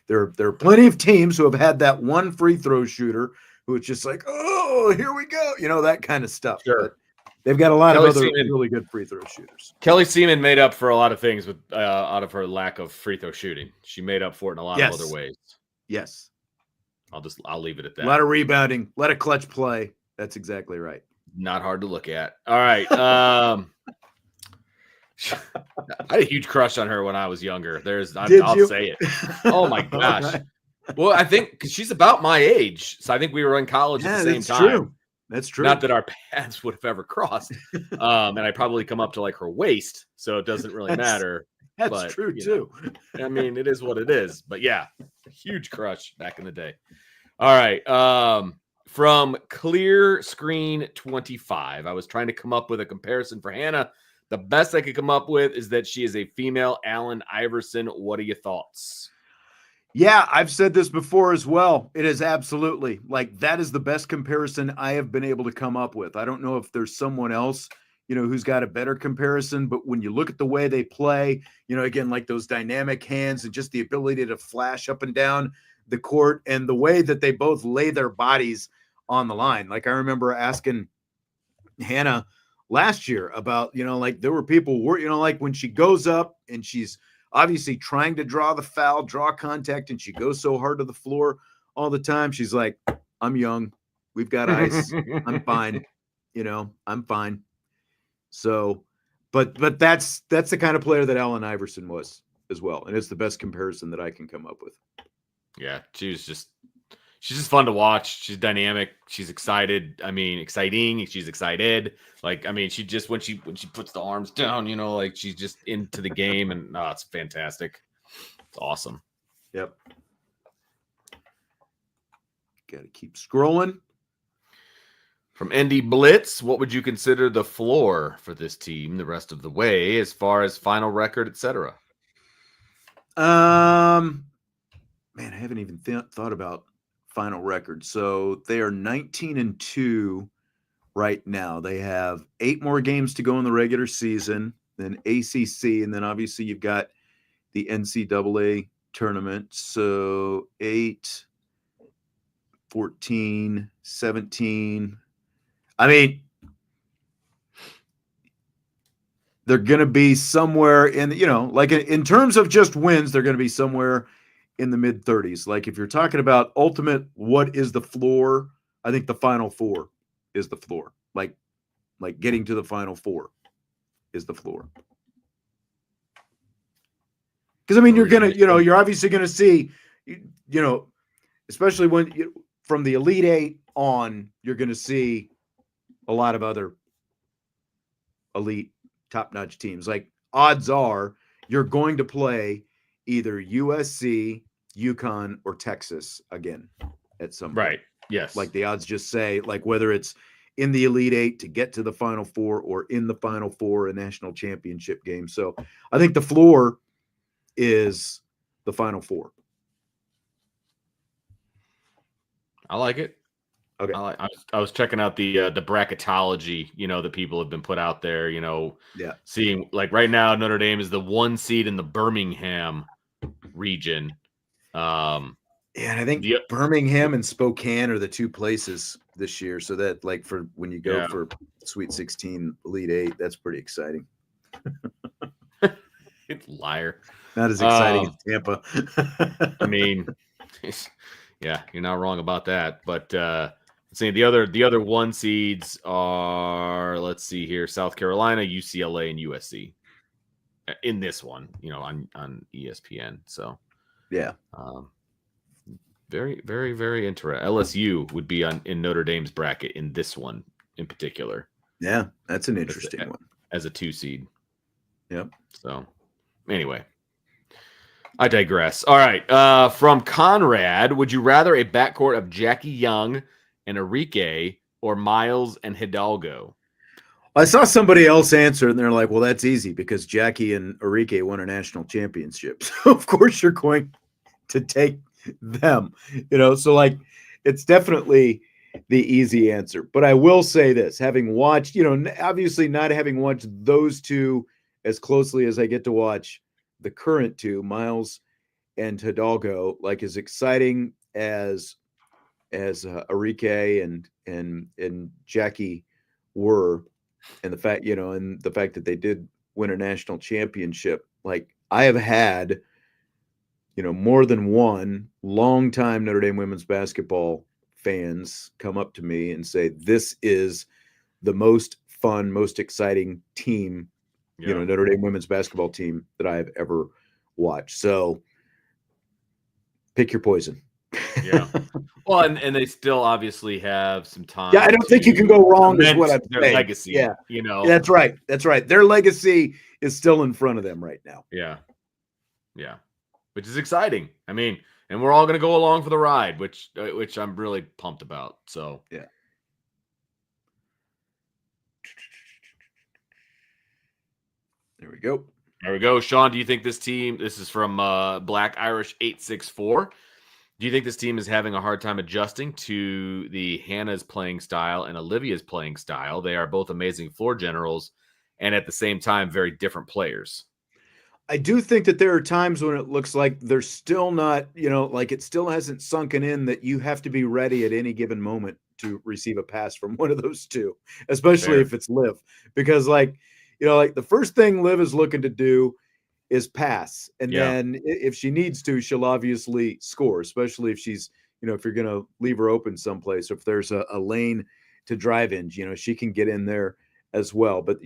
there are plenty of teams who have had that one free throw shooter who it's just like, oh, here we go, that kind of stuff. Sure. But they've got a lot Kelly of other Seaman, really good free throw shooters. Kelly Seaman made up for a lot of things with out of her lack of free throw shooting. She made up for it in a lot of other ways. Yes. I'll leave it at that. A lot of rebounding, a lot of clutch play. That's exactly right. Not hard to look at. All right. I had a huge crush on her when I was younger. I'll say it. Oh my gosh. Right. Well, I think because she's about my age, so I think we were in college at the same time. True. That's true. Not that our paths would have ever crossed, and I probably come up to like her waist, so it doesn't really matter. That's true too. I mean, it is what it is. But yeah, huge crush back in the day. All right. From Clear Screen 25, I was trying to come up with a comparison for Hannah. The best I could come up with is that she is a female Allen Iverson. What are your thoughts? Yeah, I've said this before as well. It is absolutely like that is the best comparison I have been able to come up with. I don't know if there's someone else, who's got a better comparison, but when you look at the way they play, again, like those dynamic hands and just the ability to flash up and down the court and the way that they both lay their bodies on the line. Like I remember asking Hannah last year about, like there were people like when she goes up and she's obviously trying to draw the foul, draw contact, and she goes so hard to the floor all the time. She's like, I'm young. We've got ice. I'm fine. I'm fine. So, but that's the kind of player that Allen Iverson was as well. And it's the best comparison that I can come up with. Yeah, she's just fun to watch. She's dynamic. She's excited. I mean, exciting. She's excited. Like, I mean, she just when she puts the arms down, like she's just into the game, and it's fantastic. It's awesome. Yep. Got to keep scrolling. From Indy Blitz, what would you consider the floor for this team the rest of the way as far as final record, etc.? Man, I haven't even thought about final record. So they are 19-2 right now. They have 8 more games to go in the regular season, then ACC, and then obviously you've got the NCAA tournament. So 8, 14, 17. I mean, they're going to be somewhere in, like in terms of just wins, they're going to be somewhere in the mid 30s. Like if you're talking about ultimate, what is the floor? I think the Final Four is the floor. Like getting to the Final Four is the floor. Because I mean, you're gonna, you're obviously gonna see, especially when from the Elite Eight on, you're gonna see a lot of other elite top-notch teams. Like odds are you're going to play either USC, UConn, or Texas again at some point. Right. Yes. Like the odds just say, like whether it's in the Elite Eight to get to the Final Four or in the Final Four, a national championship game. So I think the floor is the Final Four. I like it. Okay. I was checking out the bracketology, that people have been put out there, seeing like right now Notre Dame is the 1 seed in the Birmingham region. And I think Birmingham and Spokane are the 2 places this year. So that like for when you go for Sweet 16, Elite 8, that's pretty exciting. Liar. Not as exciting as Tampa. I mean, yeah, you're not wrong about that. But see, the other 1 seeds are, let's see here, South Carolina, UCLA, and USC in this one, on ESPN. So yeah. Very, very, very interesting. LSU would be in Notre Dame's bracket in this one in particular. Yeah, that's an interesting one. As a 2 seed. Yep. So anyway, I digress. All right. From Conrad, would you rather a backcourt of Jackie Young and Enrique or Miles and Hidalgo? I saw somebody else answer, and they're like, well, that's easy because Jackie and Enrique won a national championship. So, of course, you're going to take them, So, like, it's definitely the easy answer. But I will say this, having watched, obviously not having watched those two as closely as I get to watch the current two, Miles and Hidalgo, like as exciting as Enrique and Jackie were, and the fact that they did win a national championship, like I have had more than one longtime Notre Dame women's basketball fans come up to me and say this is the most fun, most exciting team, Notre Dame women's basketball team that I have ever watched. So pick your poison. Yeah. Well, and they still obviously have some time. Yeah, I don't think you can go wrong is what I'm their saying. legacy. Yeah. That's right. That's right. Their legacy is still in front of them right now. Yeah. Yeah. Which is exciting. I mean, and we're all going to go along for the ride, which I'm really pumped about. So, yeah. There we go. There we go. Sean, do you think this team, this is from Black Irish 864, do you think this team is having a hard time adjusting to the Hannah's playing style and Olivia's playing style? They are both amazing floor generals and at the same time, very different players. I do think that there are times when it looks like they're still not, like it still hasn't sunken in that you have to be ready at any given moment to receive a pass from one of those two, especially if it's Liv. Because like the first thing Liv is looking to do is pass. And then if she needs to, she'll obviously score, especially if she's, if you're going to leave her open someplace, or if there's a lane to drive in, she can get in there as well. But,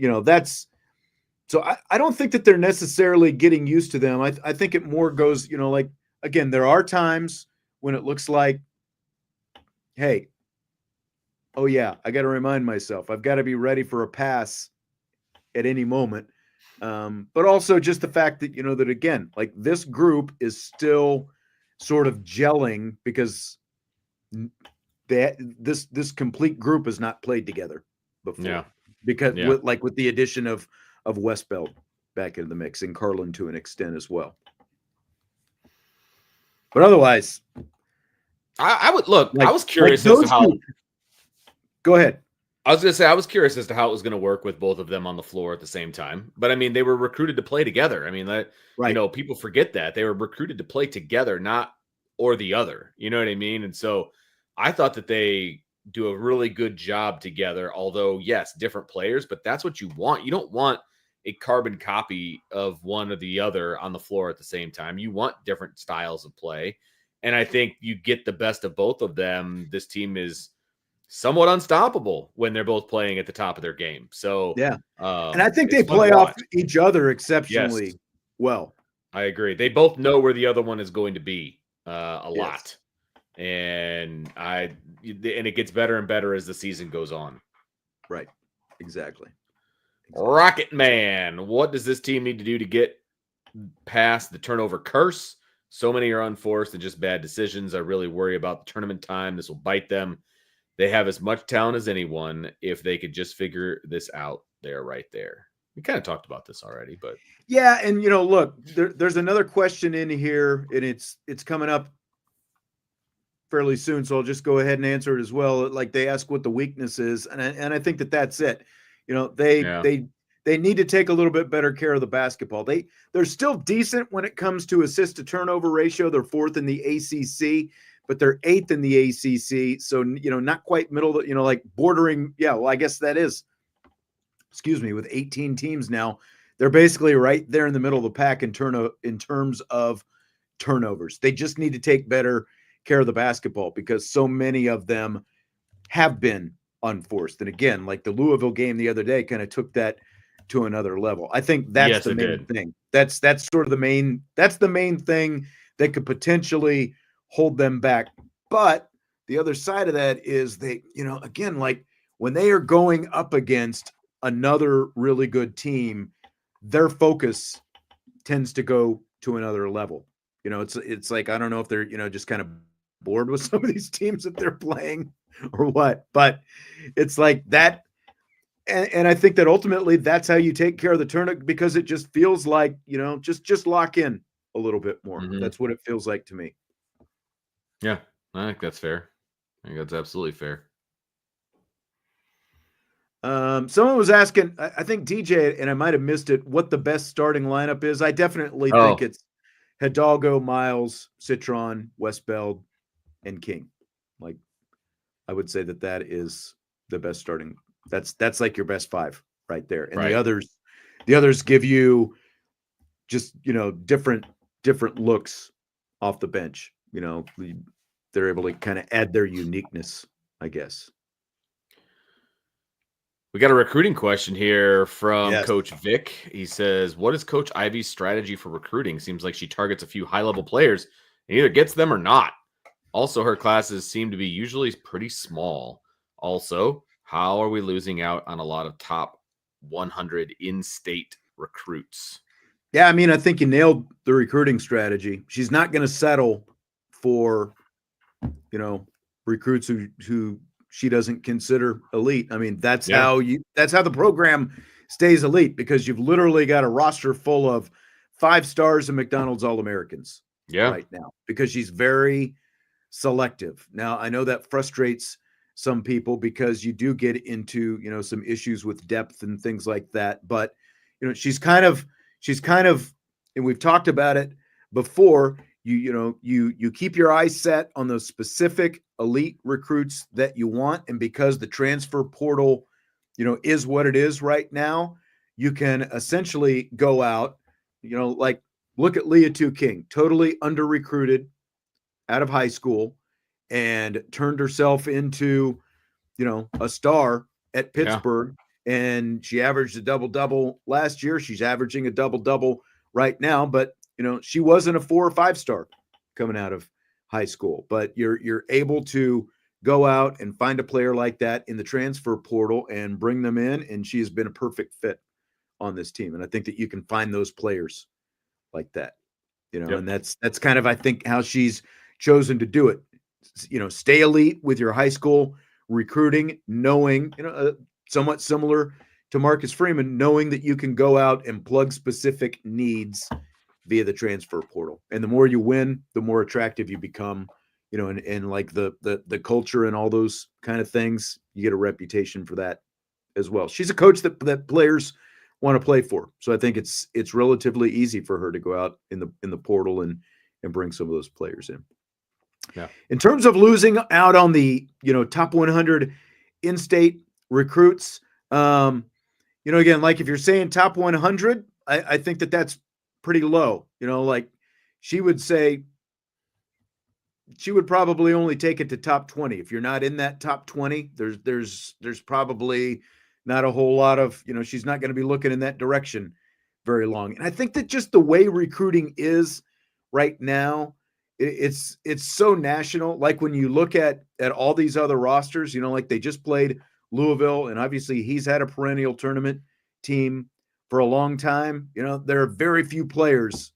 so I don't think that they're necessarily getting used to them. I think it more goes, like, again, there are times when it looks like, hey, oh yeah, I got to remind myself, I've got to be ready for a pass at any moment. But also just the fact that, that again, like this group is still sort of gelling because this complete group has not played together before. Yeah. Because with the addition of Westbeld back into the mix and Carlin to an extent as well. But otherwise, I would look, I was curious as to how. Go ahead. I was going to say, I was curious as to how it was going to work with both of them on the floor at the same time. But I mean, they were recruited to play together. I mean, people forget that they were recruited to play together, not or the other. You know what I mean? And so I thought that they do a really good job together, although yes, different players, but that's what you want. You don't want a carbon copy of one or the other on the floor at the same time. You want different styles of play. And I think you get the best of both of them. This team is somewhat unstoppable when they're both playing at the top of their game. So yeah. And I think they play off each other exceptionally well. I agree. They both know where the other one is going to be a lot. And it gets better and better as the season goes on. Right. Exactly. Rocket Man, what does this team need to do to get past the turnover curse? So many are unforced and just bad decisions. I really worry about the tournament time. This will bite them. They have as much talent as anyone. If they could just figure this out, they're right there. We kind of talked about this already, but yeah. And look, there's another question in here, and it's coming up fairly soon, so I'll just go ahead and answer it as well. Like they ask what the weakness is, and I think that's it. They need to take a little bit better care of the basketball. They're still decent when it comes to assist to turnover ratio. They're 4th in the ACC, but they're 8th in the ACC. So, not quite middle, like bordering. Yeah, well, I guess that is, with 18 teams now, they're basically right there in the middle of the pack in terms of turnovers. They just need to take better care of the basketball because so many of them have been unforced. And again, like the Louisville game the other day kind of took that to another level. I think that's the main thing. That's sort of the main thing that could potentially hold them back. But the other side of that is they, again, like when they are going up against another really good team, their focus tends to go to another level. It's like, I don't know if they're, just kind of bored with some of these teams that they're playing or what, but it's like that. And I think that ultimately that's how you take care of the tournament, because it just feels like, just lock in a little bit more. Mm-hmm. That's what it feels like to me. Yeah, I think that's fair. I think that's absolutely fair. Someone was asking, I think DJ, and I might have missed it, what the best starting lineup is. I definitely think it's Hidalgo, Miles, Citron, Westbeld, and King. Like, I would say that is the best starting. That's like your best five right there. And the others give you just, different looks off the bench. They're able to kind of add their uniqueness, I guess. We got a recruiting question here from Coach Vic. He says, what is Coach Ivy's strategy for recruiting? Seems like she targets a few high-level players and either gets them or not. Also, her classes seem to be usually pretty small. Also, how are we losing out on a lot of top 100 in-state recruits? Yeah, I mean, I think you nailed the recruiting strategy. She's not going to settle for, recruits who she doesn't consider elite. I mean, that's how the program stays elite, because you've literally got a roster full of 5 stars and McDonald's All-Americans right now, because she's very selective. Now, I know that frustrates some people because you do get into, some issues with depth and things like that. But, she's kind of, and we've talked about it before, you keep your eyes set on those specific elite recruits that you want. And because the transfer portal, is what it is right now, you can essentially go out, like look at Leah Tu King, totally under recruited out of high school, and turned herself into, a star at Pittsburgh. And she averaged a double-double last year. She's averaging a double-double right now, but she wasn't a 4 or 5 star coming out of high school. But you're able to go out and find a player like that in the transfer portal and bring them in, and she has been a perfect fit on this team. And I think that you can find those players like that, and that's kind of, I think, how she's chosen to do it. Stay elite with your high school recruiting, knowing, somewhat similar to Marcus Freeman, knowing that you can go out and plug specific needs via the transfer portal. And the more you win, the more attractive you become, and like the culture and all those kind of things, you get a reputation for that as well. She's a coach that players want to play for. So I think it's relatively easy for her to go out in the portal and bring some of those players in. Yeah. In terms of losing out on the, top 100 in-state recruits, again, like if you're saying top 100, I think that's pretty low. Like she would say, she would probably only take it to top 20. If you're not in that top 20, there's probably not a whole lot of, she's not going to be looking in that direction very long. And I think that just the way recruiting is right now, it's so national. Like when you look at all these other rosters, like they just played Louisville, and obviously he's had a perennial tournament team for a long time. There are very few players,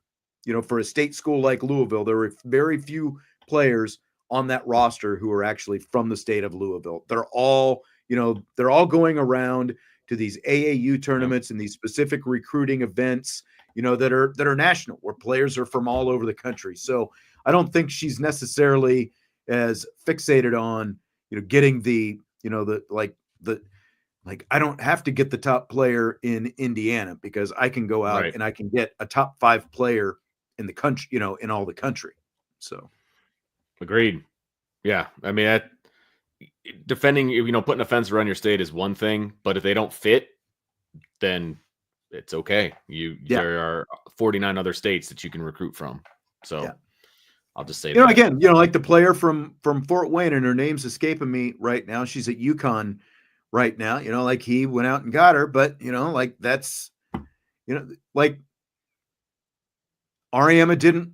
for a state school like Louisville, there are very few players on that roster who are actually from the state of Louisville. They're all going around to these AAU tournaments and these specific recruiting events, that are national, where players are from all over the country. So I don't think she's necessarily as fixated on, getting the, I don't have to get the top player in Indiana, because I can go out and I can get a top 5 player in the country, in all the country. So. Agreed. Yeah. I mean, defending, putting a fence around your state is one thing, but if they don't fit, then it's okay. There are 49 other states that you can recruit from. So I'll just say that. Again, like the player from Fort Wayne, and her name's escaping me right now. She's at UConn right now, like he went out and got her, but like that's, like Ariema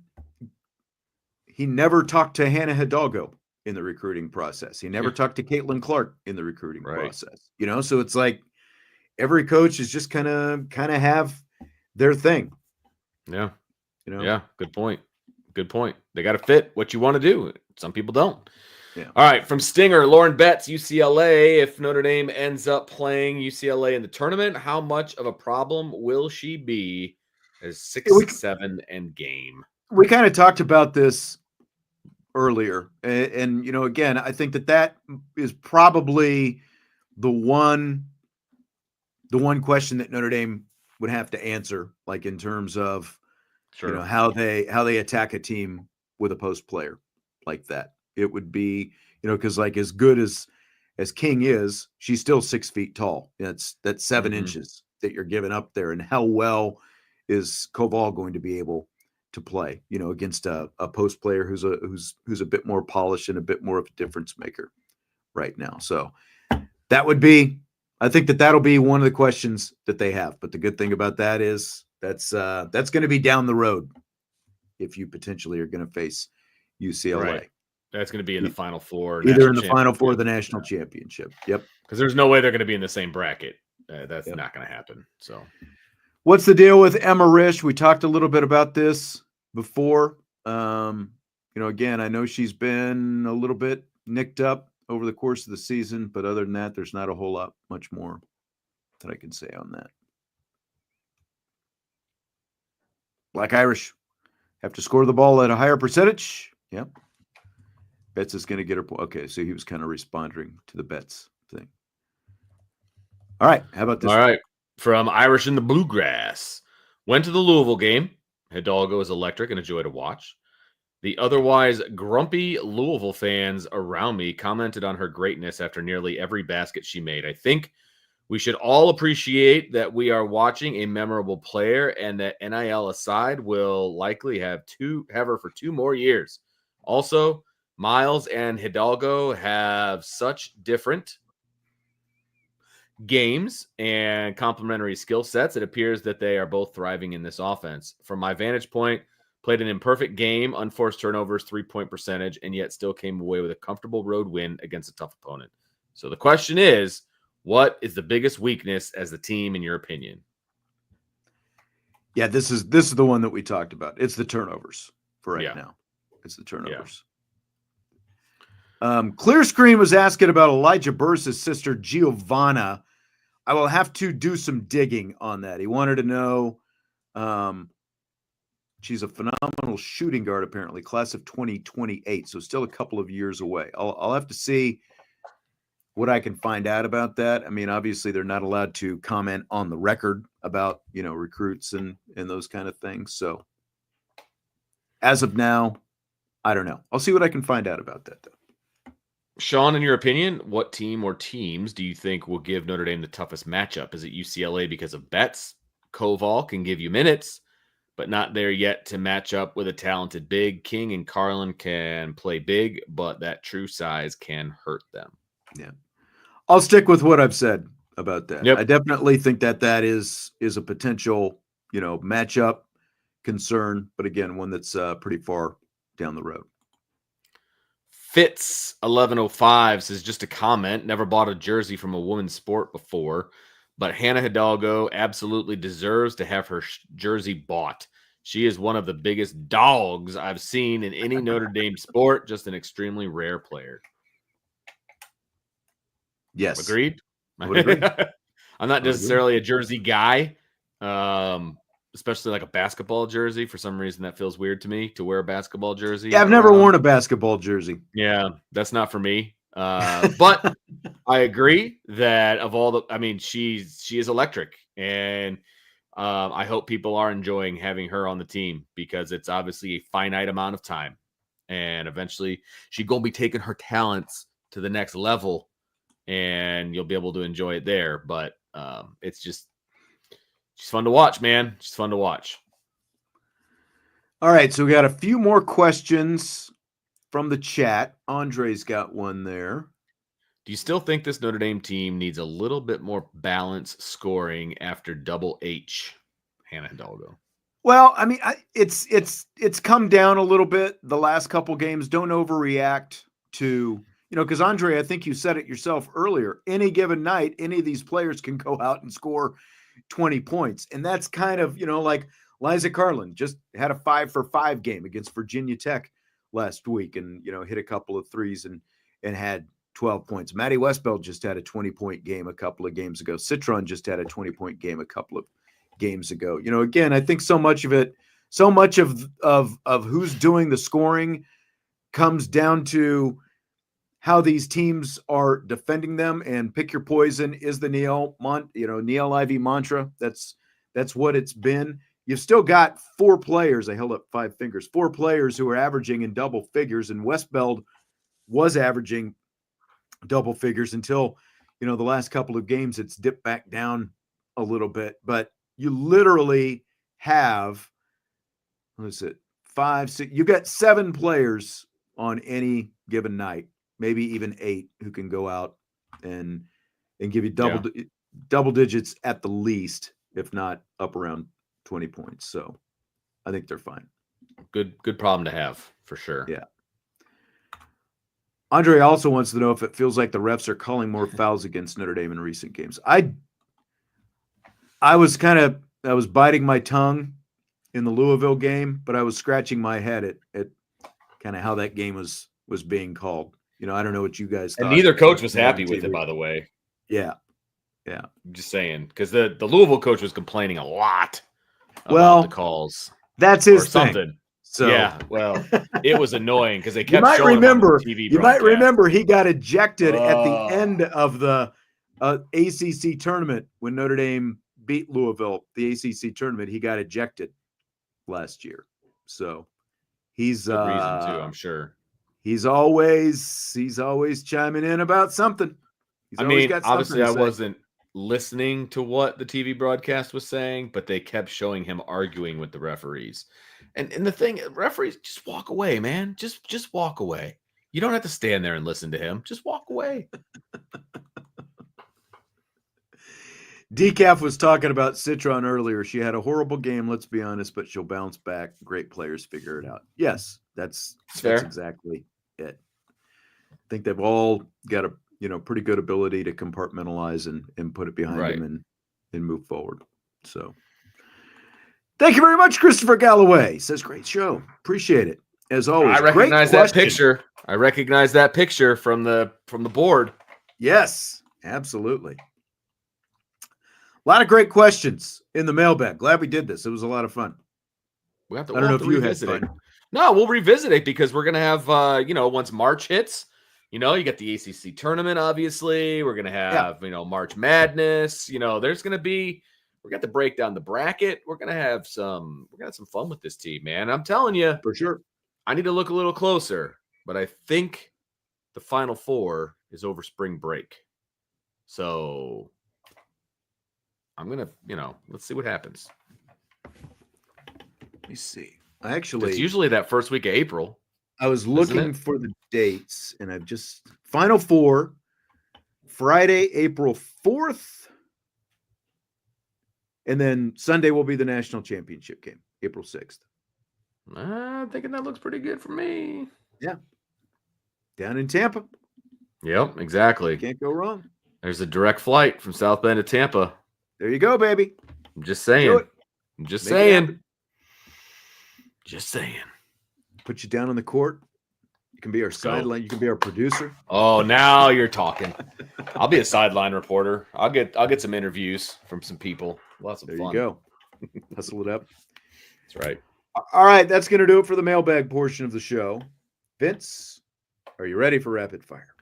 he never talked to Hannah Hidalgo in the recruiting process. He never talked to Caitlin Clark in the recruiting process, so it's like every coach is just kind of have their thing. Yeah. You know? Yeah. Good point. Good point. They got to fit what you want to do. Some people don't. Yeah. All right. From Stinger, Lauren Betts, UCLA. If Notre Dame ends up playing UCLA in the tournament, how much of a problem will she be as 6-7 end game? We kind of talked about this earlier. And, you know, again, I think that is probably the one question that Notre Dame would have to answer, like in terms of, you know, how they attack a team with a post player like that. It would be, you know, because like as good as King is, she's still 6 feet tall. That's 7 inches that you're giving up there. And how well is Koval going to be able to play, you know, against a post player who's a bit more polished and a bit more of a difference maker right now. So that would be, I think that'll be one of the questions that they have. But the good thing about that is that's going to be down the road if you potentially are going to face UCLA. Right. That's going to be in the Final Four. Either in the Final Four or the National Championship. Yep. Because there's no way they're going to be in the same bracket. That's not going to happen. So what's the deal with Emma Risch? We talked a little bit about this before. You know, again, I know she's been a little bit nicked up over the course of the season, but other than that, there's not a whole lot much more that I can say on that. Black Irish have to score the ball at a higher percentage. Yep. Betts is going to get her. Okay, so he was kind of responding to the Betts thing. All right, how about this? All right, from Irish in the Bluegrass. Went to the Louisville game. Hidalgo is electric and a joy to watch. The otherwise grumpy Louisville fans around me commented on her greatness after nearly every basket she made. I think we should all appreciate that we are watching a memorable player, and that NIL aside will likely have her for 2 more years. Also, Miles and Hidalgo have such different games and complementary skill sets. It appears that they are both thriving in this offense. From my vantage point, played an imperfect game, unforced turnovers, 3-point percentage, and yet still came away with a comfortable road win against a tough opponent. So the question is, what is the biggest weakness as the team, in your opinion? Yeah, this is the one that we talked about. It's the turnovers for right now. It's the turnovers. Clear Screen was asking about Elijah Burse's sister, Giovanna. I will have to do some digging on that. He wanted to know, she's a phenomenal shooting guard, apparently, class of 2028, so still a couple of years away. I'll have to see what I can find out about that. I mean, obviously, they're not allowed to comment on the record about, you know, recruits and those kind of things. So as of now, I don't know. I'll see what I can find out about that, though. Sean, in your opinion, what team or teams do you think will give Notre Dame the toughest matchup? Is it UCLA because of Betts? Koval can give you minutes, but not there yet to match up with a talented big. King and Carlin can play big, but that true size can hurt them. Yeah. I'll stick with what I've said about that. Yep. I definitely think that is a potential, you know, matchup concern, but again, one that's pretty far down the road. Fitz 1105 says, just a comment, never bought a jersey from a women's sport before, but Hannah Hidalgo absolutely deserves to have her jersey bought. She is one of the biggest dogs I've seen in any Notre Dame sport, just an extremely rare player. Yes. Agreed? I would agree. I'm not necessarily a jersey guy, especially like a basketball jersey. For some reason, that feels weird to me to wear a basketball jersey. Yeah, I've never worn a basketball jersey. Yeah, that's not for me. But I agree that of all the, I mean, she is electric, and I hope people are enjoying having her on the team because it's obviously a finite amount of time, and eventually she's gonna be taking her talents to the next level, and you'll be able to enjoy it there. But she's fun to watch, man. She's fun to watch. All right, so we got a few more questions from the chat. Andre's got one there. Do you still think this Notre Dame team needs a little bit more balanced scoring after double H, Hannah Hidalgo? Well, I mean, it's come down a little bit the last couple games. Don't overreact to, you know, because Andre, I think you said it yourself earlier. Any given night, any of these players can go out and score 20 points, and that's kind of, you know, like Liza Carlin just had a 5-for-5 game against Virginia Tech last week, and hit a couple of threes and had 12 points. Maddie Westbeld just had a 20-point game a couple of games ago. Citron just had a 20-point game a couple of games ago. Again, I think so much of who's doing the scoring comes down to how these teams are defending them, and pick your poison is the Neil Ivy mantra. That's what it's been. You've still got 4 players. I held up 5 fingers. 4 players who are averaging in double figures, and Westbeld was averaging double figures until, the last couple of games, it's dipped back down a little bit. But you literally have, what is it, 5, 6, you got 7 players on any given night, maybe even 8, who can go out and give you double digits at the least, if not up around 20 points. So I think they're fine. Good problem to have, for sure. Yeah. Andre also wants to know if it feels like the refs are calling more fouls against Notre Dame in recent games. I was biting my tongue in the Louisville game, but I was scratching my head at kind of how that game was being called. I don't know what you guys thought. And neither coach was happy with it, by the way. Yeah. Yeah. I'm just saying, because the Louisville coach was complaining a lot about the calls. That's his thing. Something. So yeah, well, it was annoying because they kept showing him on the TV broadcast. You might remember he got ejected at the end of the ACC tournament when Notre Dame beat Louisville. The ACC tournament, he got ejected last year. So he's good reason too, I'm sure. He's always chiming in about something. Obviously, I wasn't listening to what the TV broadcast was saying, but they kept showing him arguing with the referees. And the thing, referees, just walk away, man. Just walk away. You don't have to stand there and listen to him. Just walk away. Decaf was talking about Citron earlier. She had a horrible game, let's be honest, but she'll bounce back. Great players figure it out. Yes, that's exactly it. I think they've all got a pretty good ability to compartmentalize and put it behind them and move forward. So thank you very much, Christopher Galloway. Says great show. Appreciate it. As always. I recognize that picture. I recognize that picture from the board. Yes, absolutely. A lot of great questions in the mailbag. Glad we did this. It was a lot of fun. I don't know if you had fun. No, we'll revisit it because we're going to have, once March hits, you got the ACC tournament, obviously. We're going to have, March Madness. There's going to be, we're going to break down the bracket. We're going to have some fun with this team, man. I'm telling you. For sure. I need to look a little closer, but I think the Final Four is over spring break. So I'm going to, let's see what happens. Let me see. It's usually that first week of April. I was looking for the dates, and I've just Final Four, Friday, April 4th, and then Sunday will be the national championship game, April 6th. I'm thinking that looks pretty good for me. Yeah. Down in Tampa. Yep, exactly. Can't go wrong. There's a direct flight from South Bend to Tampa. There you go, baby. I'm just saying. Just saying. Put you down on the court. You can be our sideline. You can be our producer. Oh, now you're talking. I'll be a sideline reporter. I'll get some interviews from some people. Lots of fun. There you go. Hustle it up. That's right. All right, that's going to do it for the mailbag portion of the show. Vince, are you ready for rapid fire?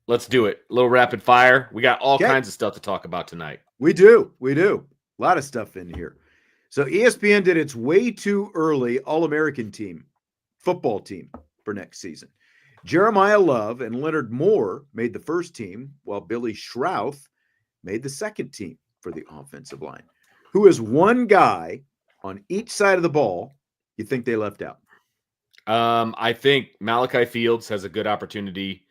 Let's do it. A little rapid fire. We got all kinds of stuff to talk about tonight. We do. A lot of stuff in here. So ESPN did its way too early All-American football team for next season. Jeremiah Love and Leonard Moore made the first team, while Billy Schrouth made the second team for the offensive line. Who is one guy on each side of the ball you think they left out? I think Malachi Fields has a good opportunity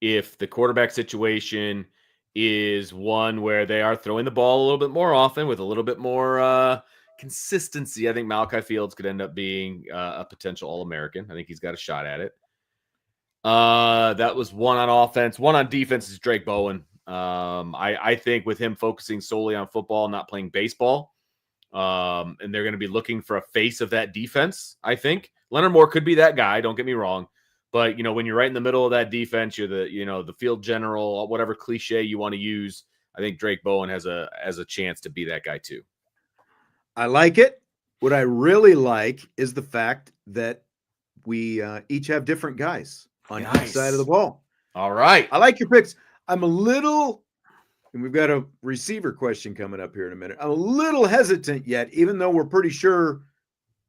if the quarterback situation is one where they are throwing the ball a little bit more often with a little bit more consistency. I think Malachi Fields could end up being a potential All-American. I think he's got a shot at it. That was one on offense. One on defense is Drake Bowen. I think with him focusing solely on football, not playing baseball, And they're going to be looking for a face of that defense, I think. Leonard Moore could be that guy, don't get me wrong. But, when you're right in the middle of that defense, you're the field general, whatever cliche you want to use. I think Drake Bowen has a chance to be that guy too. I like it. What I really like is the fact that we each have different guys on each side of the ball. All right. I like your picks. I'm a little, and we've got a receiver question coming up here in a minute. I'm a little hesitant yet, even though we're pretty sure,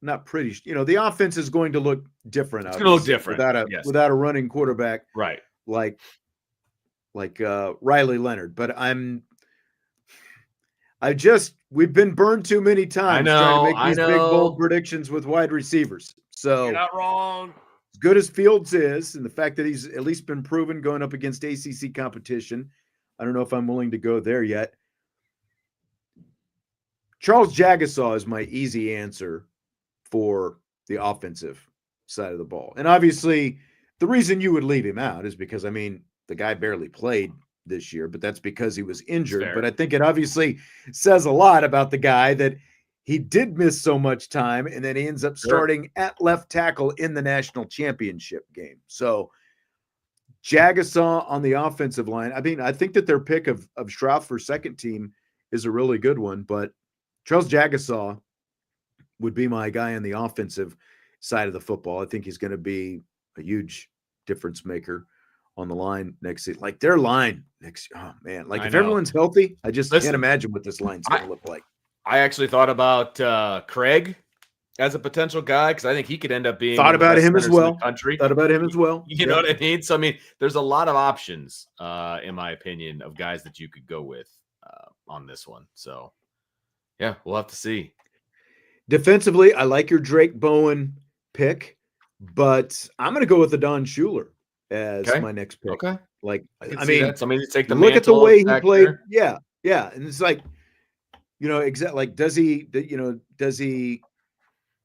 not pretty, the offense is going to look different. It's going to look different without a running quarterback, right? Like Riley Leonard. But we've been burned too many times trying to make these big bold predictions with wide receivers. So you're not wrong. As good as Fields is, and the fact that he's at least been proven going up against ACC competition, I don't know if I'm willing to go there yet. Charles Jagasaw is my easy answer for the offensive side of the ball. And obviously, the reason you would leave him out is because, the guy barely played this year, but that's because he was injured. But I think it obviously says a lot about the guy that he did miss so much time, and then he ends up starting at left tackle in the national championship game. So Jagasaw on the offensive line. I think that their pick of Stroud for second team is a really good one, but Charles Jagasaw would be my guy on the offensive side of the football. I think he's going to be a huge difference maker on the line next season. Like their line next, oh man, like if everyone's healthy, I just can't imagine what this line's going to look like. I actually thought about Craig as a potential guy because I think he could end up being thought about him as well. Thought about him as well. You know what I mean? So there's a lot of options, in my opinion, of guys that you could go with on this one. So yeah, we'll have to see. Defensively, I like your Drake Bowen pick, but I'm going to go with the Don Schuler as my next pick. Okay, like somebody to take the look at the way he played. There. Yeah, and it's like, exactly. Like, does he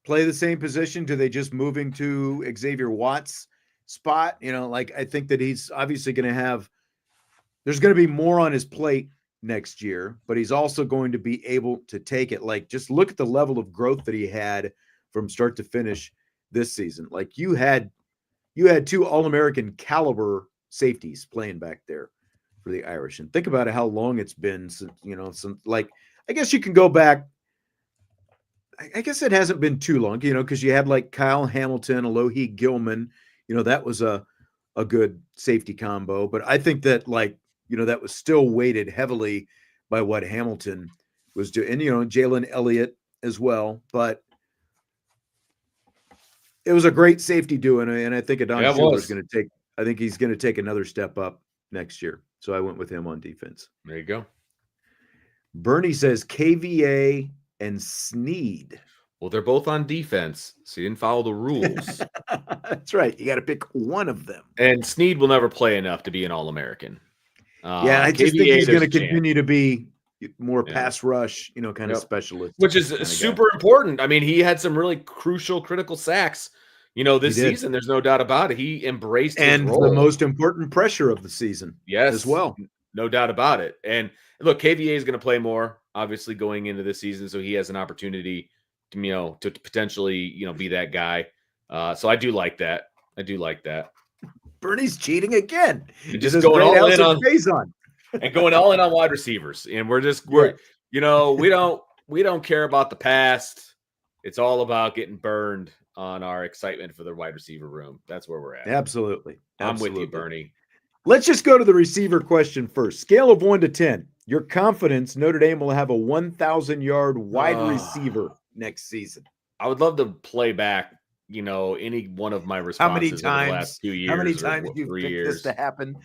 play the same position? Do they just move him to Xavier Watts' spot? I think that he's obviously going to have. There's going to be more on his plate next year, but he's also going to be able to take it. Like, just look at the level of growth that he had from start to finish this season. Like you had two All-American caliber safeties playing back there for the Irish. And think about how long it's been since, I guess you can go back. I guess it hasn't been too long, because you had like Kyle Hamilton, Alohi Gilman, that was a good safety combo. But I think that that was still weighted heavily by what Hamilton was doing. And, Jalen Elliott as well. But it was a great safety doing it. And I think Adon Schuler is going to take, I think he's going to take another step up next year. So I went with him on defense. There you go. Bernie says KVA and Sneed. Well, they're both on defense, so you didn't follow the rules. That's right. You got to pick one of them. And Sneed will never play enough to be an All-American. I just think he's going to continue to be more pass rush, kind of specialist. Which is super important. He had some really crucial, critical sacks, this season. There's no doubt about it. He embraced his role. The most important pressure of the season. Yes. As well. No doubt about it. And look, KVA is going to play more, obviously, going into this season, so he has an opportunity to, to potentially, be that guy. So I do like that. Bernie's cheating again. Just going all in on and going all in on wide receivers. And we don't care about the past. It's all about getting burned on our excitement for the wide receiver room. That's where we're at. Absolutely. I'm with you, Bernie. Let's just go to the receiver question first. Scale of 1 to 10. Your confidence Notre Dame will have a 1,000-yard wide receiver next season. I would love to play back, any one of my responses over the last 2 years. How many times do you picked this to happen?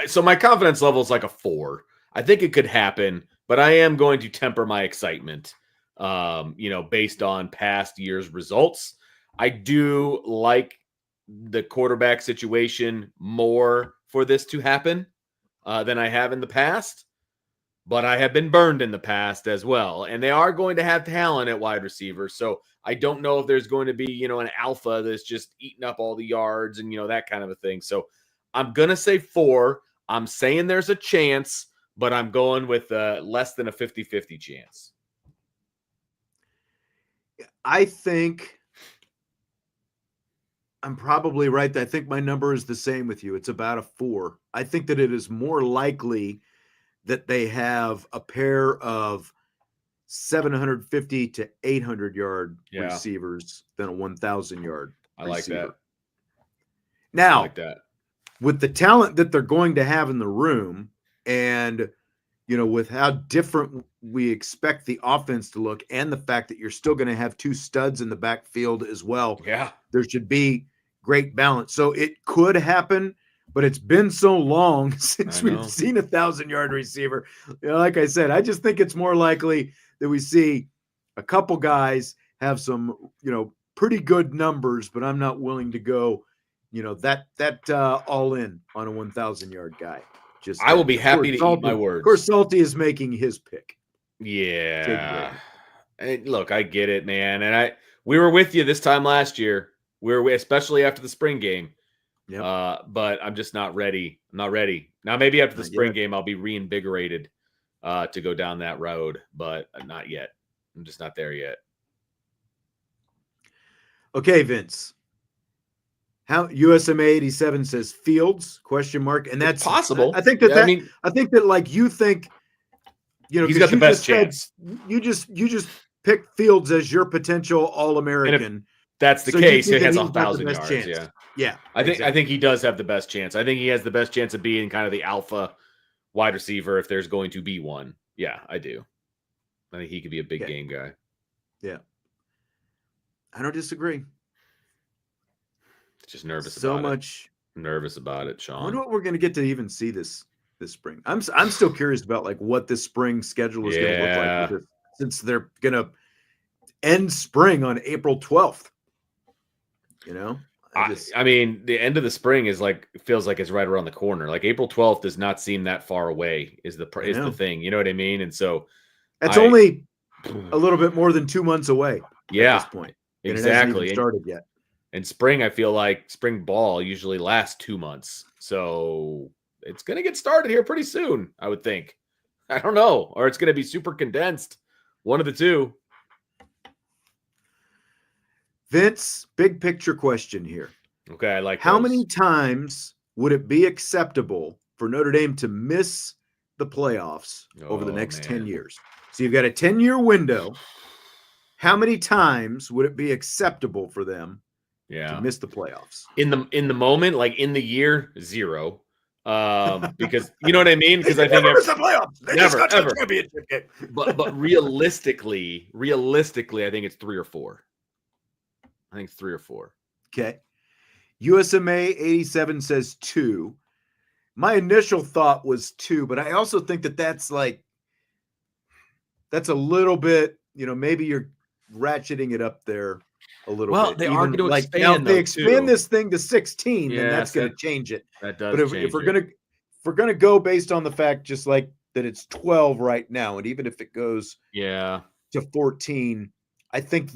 So my confidence level is like a 4. I think it could happen, but I am going to temper my excitement, based on past year's results. I do like the quarterback situation more for this to happen than I have in the past, but I have been burned in the past as well. And they are going to have talent at wide receiver. So I don't know if there's going to be, an alpha that's just eating up all the yards and, that kind of a thing. So I'm going to say 4. I'm saying there's a chance, but I'm going with less than a 50-50 chance. I think I'm probably right. I think my number is the same with you. It's about a 4. I think that it is more likely that they have a pair of 750 to 800 yard receivers than a 1,000 yard receiver. I like that. Now, with the talent that they're going to have in the room, and with how different we expect the offense to look, and the fact that you're still going to have 2 studs in the backfield as well, there should be great balance. So it could happen, but it's been so long since we've seen a 1,000-yard receiver. Like I said, I just think it's more likely that we see a couple guys have some, pretty good numbers, but I'm not willing to go, that all in on a 1,000-yard guy. I will be happy to eat my words. Of course, Salty is making his pick. Yeah. Look, I get it, man. And we were with you this time last year. Especially after the spring game. Yep. But I'm just not ready. I'm not ready. Now, maybe after the spring game, I'll be reinvigorated to go down that road, but not yet. I'm just not there yet. Okay, Vince. How USMA 87 says Fields ? And that's possible. I think that I think that like you think, he's got the best chance. You just pick Fields as your potential All-American. That's the case. He has 1,000 yards. Chance. Yeah. I think he does have the best chance. I think he has the best chance of being kind of the alpha wide receiver if there's going to be one. Yeah, I do. I think he could be a big game guy. Yeah. I don't disagree. Just nervous nervous about it, Sean. I wonder what we're going to get to even see this spring. I'm still curious about like what this spring schedule is going to look like, because since they're going to end spring on April 12th. I mean, the end of the spring is feels like it's right around the corner. Like April 12th does not seem that far away is the thing. You know what I mean? And so that's only a little bit more than 2 months away at this point. Exactly. It hasn't even started yet. And spring, I feel like spring ball usually lasts 2 months. So it's going to get started here pretty soon, I would think. I don't know. Or it's going to be super condensed. One of the two. Vince, big picture question here. Okay, I like how many times would it be acceptable for Notre Dame to miss the playoffs over the next 10 years? So you've got a 10-year window. How many times would it be acceptable for them to miss the playoffs? In the moment, like in the year, 0. Because you know what I mean? Because I think never miss the playoffs. They never, just got ever. To the championship game. But realistically, I think it's 3 or 4. I think it's 3 or 4. Okay. USMA 87 says 2. My initial thought was 2, but I also think that's a little bit, maybe you're ratcheting it up there a little bit. Well, they are going to expand. Now, if they expand this thing to 16, then that's going to change it. That does. But if we're gonna go based on the fact just like that it's 12 right now, and even if it goes to 14, I think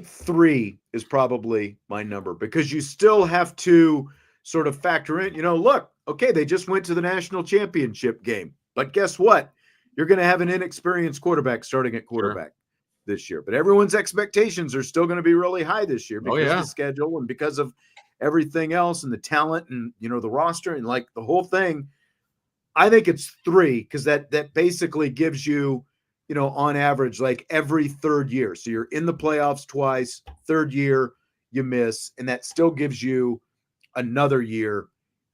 3 is probably my number, because you still have to sort of factor in, look, okay, they just went to the national championship game, but guess what? You're going to have an inexperienced quarterback starting at quarterback this year, but everyone's expectations are still going to be really high this year because of the schedule and because of everything else and the talent and, the roster and like the whole thing. I think it's 3 because that basically gives you, on average, like every third year. So you're in the playoffs twice, third year you miss, and that still gives you another year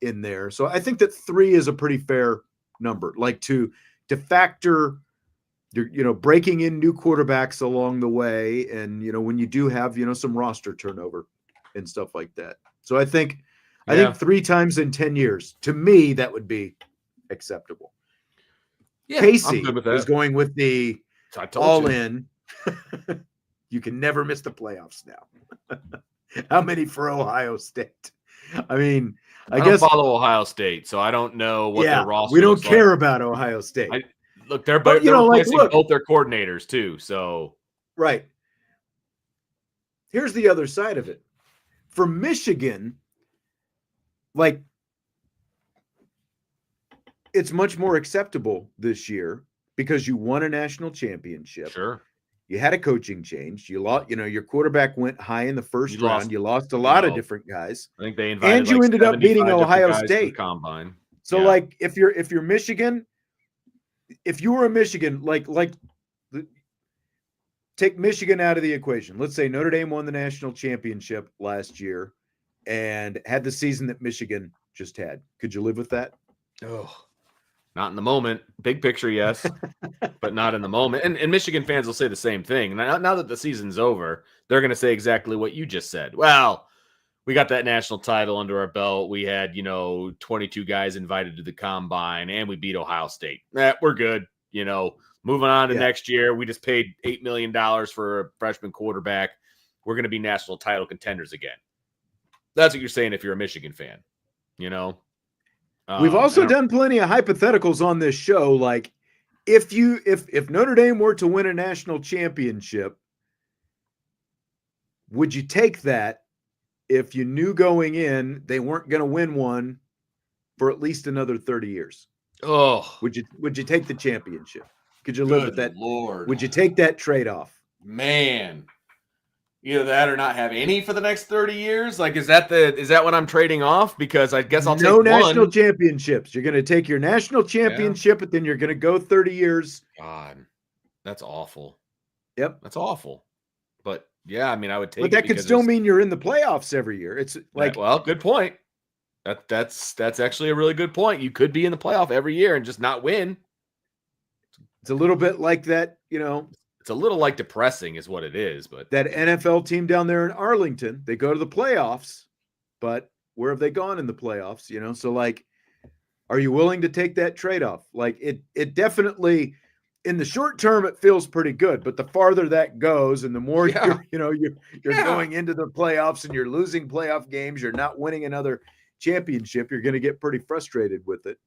in there. So I think that 3 is a pretty fair number, like to factor, breaking in new quarterbacks along the way. And, when you do have, some roster turnover and stuff like that. So I think 3 times in 10 years, to me, that would be acceptable. Yeah, Casey is going with the all-in. You can never miss the playoffs now. How many for Ohio State? I mean, I guess don't follow Ohio State, so I don't know what their roster. We don't care about Ohio State. They're replacing both their coordinators too. So right. Here's the other side of it. For Michigan, it's much more acceptable this year because you won a national championship. Sure. You had a coaching change. You lost, your quarterback went high in the first round. You lost a lot of different guys. I think they invited and you ended up beating Ohio State. Combine. So like if you're Michigan, if you were a Michigan, take Michigan out of the equation. Let's say Notre Dame won the national championship last year and had the season that Michigan just had. Could you live with that? Oh, not in the moment. Big picture, yes, but not in the moment. And Michigan fans will say the same thing. Now that the season's over, they're going to say exactly what you just said. Well, we got that national title under our belt. We had, 22 guys invited to the combine, and we beat Ohio State. We're good. Moving on to next year. We just paid $8 million for a freshman quarterback. We're going to be national title contenders again. That's what you're saying if you're a Michigan fan, We've also done plenty of hypotheticals on this show. Like if Notre Dame were to win a national championship, would you take that if you knew going in they weren't going to win one for at least another 30 years? Oh, would you take the championship? Could you live with that? Lord, would you take that trade-off? Man, either that or not have any for the next 30 years. Like, is that what I'm trading off? Because I guess I'll take no national championships. You're going to take your national championship, but then you're going to go 30 years. God, that's awful. Yep, that's awful. But yeah, I mean, I would take. But that could still mean you're in the playoffs every year. It's like, well, good point. That's actually a really good point. You could be in the playoff every year and just not win. It's a little bit like that, It's a little like depressing is what it is, but that NFL team down there in Arlington, they go to the playoffs, but where have they gone in the playoffs? So like, are you willing to take that trade-off? Like it definitely in the short term, it feels pretty good, but the farther that goes and the more you're going into the playoffs and you're losing playoff games, you're not winning another championship, you're going to get pretty frustrated with it.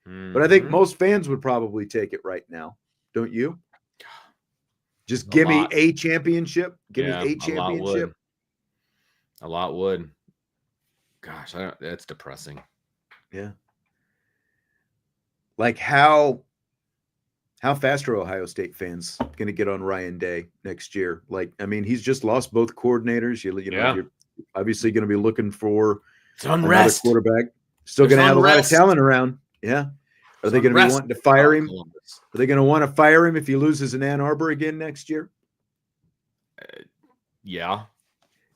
Mm-hmm. But I think most fans would probably take it right now. Don't you? Just give me a championship. Give me a championship. A lot would. Gosh, that's depressing. Yeah. Like how fast are Ohio State fans going to get on Ryan Day next year? Like, I mean, he's just lost both coordinators. You're obviously going to be looking for another quarterback. Still going to have a lot of talent around. Yeah. Are they going to be wanting to fire him? Are they going to want to fire him if he loses in Ann Arbor again next year? Yeah.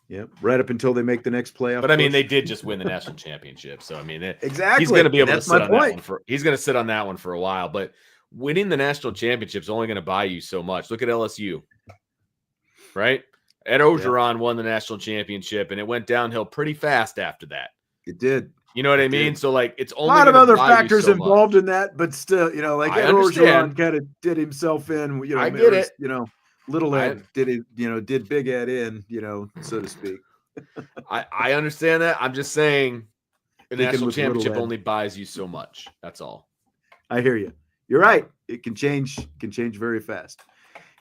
Yeah. Right up until they make the next playoff. But I mean, they did just win the national championship. So I mean, exactly. He's going to be able to sit on that one he's going to sit on that one for a while. But winning the national championship is only going to buy you so much. Look at LSU. Right? Ed Orgeron won the national championship, and it went downhill pretty fast after that. It did. You know what I mean? So, like, it's only a lot of other factors involved in that, but still, like Ed Orgeron kind of did himself in. I get it. Little Ed did Big Ed in, so to speak. I understand that. I'm just saying, the national championship only buys you so much. That's all. I hear you. You're right. It can change. Very fast.